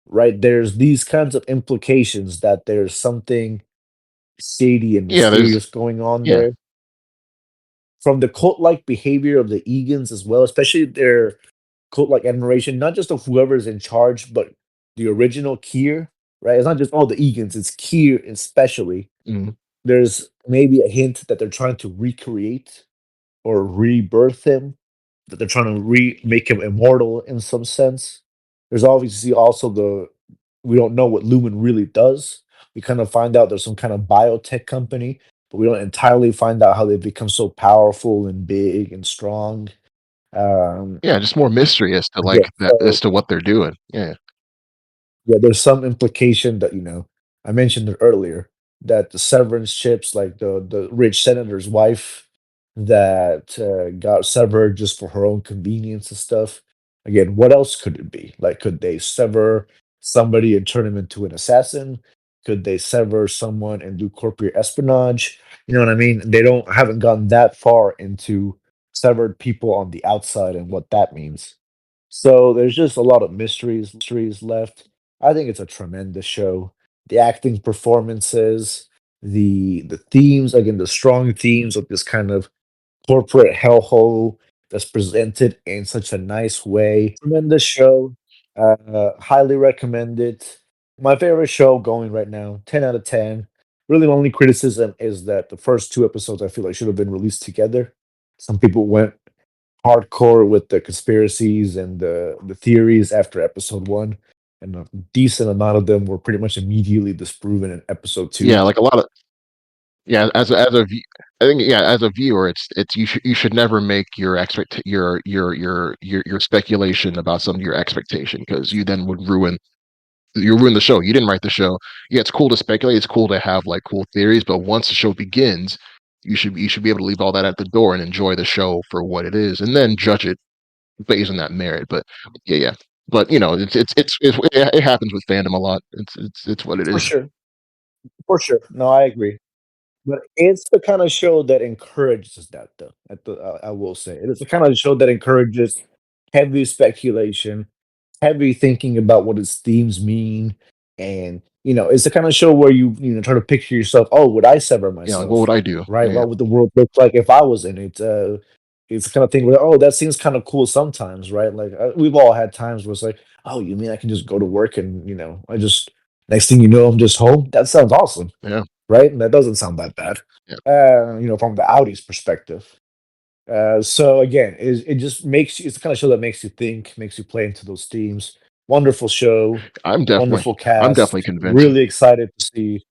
Speaker 2: right? There's these kinds of implications that there's something shady and
Speaker 1: Yeah, there's
Speaker 2: mysterious going on
Speaker 1: yeah.
Speaker 2: there. From the cult-like behavior of the Egans as well, especially their cult-like admiration, not just of whoever's in charge, but the original Kier, right? It's not just all the Egans, it's Kier especially.
Speaker 1: Mhm.
Speaker 2: There's maybe a hint that they're trying to recreate or rebirth him, that they're trying to make him immortal in some sense. There's obviously also we don't know what Lumen really does. We kind of find out there's some kind of biotech company, but we don't entirely find out how they become so powerful and big and strong. Um,
Speaker 1: Yeah, just more mystery as to,
Speaker 2: yeah,
Speaker 1: like, that
Speaker 2: so
Speaker 1: as to what they're doing. Yeah.
Speaker 2: yeah, there's some implication that, I mentioned it earlier, that the severance chips, like the rich senator's wife that got severed just for her own convenience and stuff. Again, what else could it be? Like, could they sever somebody and turn him into an assassin? Could they sever someone and do corporate espionage? You know what I mean? They don't haven't gotten that far into severed people on the outside and what that means. So there's just a lot of mysteries left. I think it's a tremendous show. the acting performances, the themes, again, the strong themes of this kind of corporate hellhole that's presented in such a nice way. Tremendous show. Highly recommend it. My favorite show going right now, 10 out of 10. Really, the only criticism is that the first two episodes I feel like should have been released together. Some people went hardcore with the conspiracies and the theories after episode one, and a decent amount of them were pretty much immediately disproven in episode
Speaker 1: Yeah,
Speaker 2: two.
Speaker 1: like a lot of yeah, I think yeah, as a viewer, it's you should never make your your speculation about some of your expectation because you then would ruin the show. You didn't write the show. Yeah, it's cool to speculate. It's cool to have like cool theories, but once the show begins, you should be able to leave all that at the door and enjoy the show for what it is, and then judge it based on that merit. But yeah, yeah. But you know, it happens with fandom a lot. It's what it
Speaker 2: For
Speaker 1: is.
Speaker 2: sure. For sure. No, I agree. But it's the kind of show that encourages that, though. I will say it is the kind of show that encourages heavy speculation, heavy thinking about what its themes mean, and it's the kind of show where you try to picture yourself. Oh, would I sever
Speaker 1: Yeah, like what
Speaker 2: myself?
Speaker 1: would I do?
Speaker 2: Right?
Speaker 1: Yeah,
Speaker 2: What would the world look like if I was in it? It's the kind of thing where that seems kind of cool sometimes, right? Like we've all had times where it's like, oh, you mean I can just go to work and I just next thing you know I'm just home? That sounds awesome,
Speaker 1: yeah,
Speaker 2: right? And that doesn't sound that bad,
Speaker 1: yeah.
Speaker 2: from the Audi's perspective. So again, it just makes you, it's the kind of show that makes you think, makes you play into those themes. Wonderful show,
Speaker 1: I'm definitely
Speaker 2: wonderful
Speaker 1: I'm definitely
Speaker 2: cast.
Speaker 1: convinced.
Speaker 2: Really excited to see.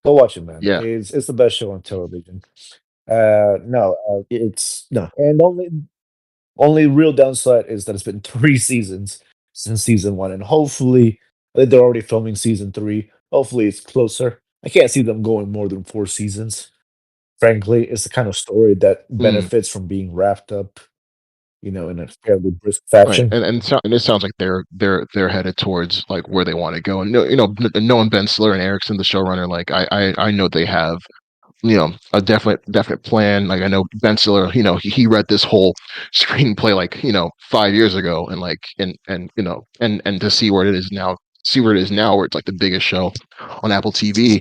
Speaker 2: Go watch it, man.
Speaker 1: Yeah,
Speaker 2: It's the best show on television. No, it's no, and only real downside is that it's been 3 seasons since season one, and hopefully they're already filming season three. Hopefully it's closer. I can't see them going more than 4 seasons. Frankly, it's the kind of story that
Speaker 1: mm,
Speaker 2: benefits from being wrapped up, in a fairly brisk
Speaker 1: right.
Speaker 2: fashion.
Speaker 1: And it sounds like they're headed towards like where they want to go. And no, knowing Ben Stiller and Erickson, the showrunner, like I know they have a definite plan. Like I know Ben Stiller, he read this whole screenplay like 5 years ago, and like and and to see where it is now, where it's like the biggest show on Apple TV,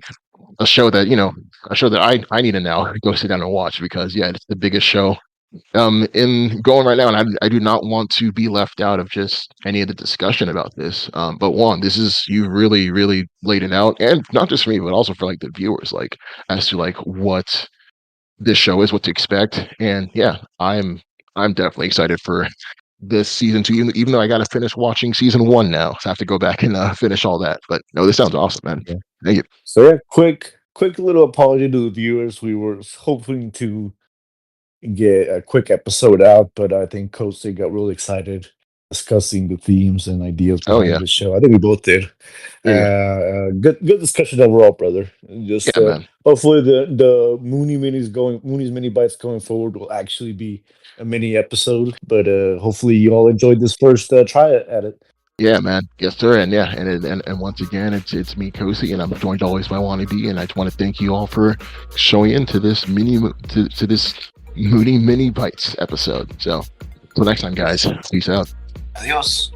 Speaker 1: a show that I need to now go sit down and watch because yeah, it's the biggest show in going right now, and I do not want to be left out of just any of the discussion about this. But Juan, this is you really laid it out, and not just for me, but also for like the viewers, like as to like what this show is, what to expect, and yeah, I'm definitely excited for this season two, even though I got to finish watching season one now, so I have to go back and finish all that. But no, this sounds awesome, man.
Speaker 2: Yeah.
Speaker 1: Thank you.
Speaker 2: So yeah, quick little apology to the viewers. We were hoping to get a quick episode out, but I think Kosei got really excited discussing the themes and ideas
Speaker 1: Oh
Speaker 2: behind
Speaker 1: yeah,
Speaker 2: the show. I think we both did.
Speaker 1: yeah, yeah,
Speaker 2: Good discussion overall, brother. Just
Speaker 1: yeah, man.
Speaker 2: hopefully the Mooney's mini bites going forward will actually be a mini episode. But hopefully you all enjoyed this first try at it.
Speaker 1: Yeah, man. Yes, sir. And yeah, and once again, it's me, Kosi, and I'm joined always by Wanna B. And I just want to thank you all for showing into this to this Mooney Mini Bites episode. So, until next time, guys. Peace out.
Speaker 2: Adios.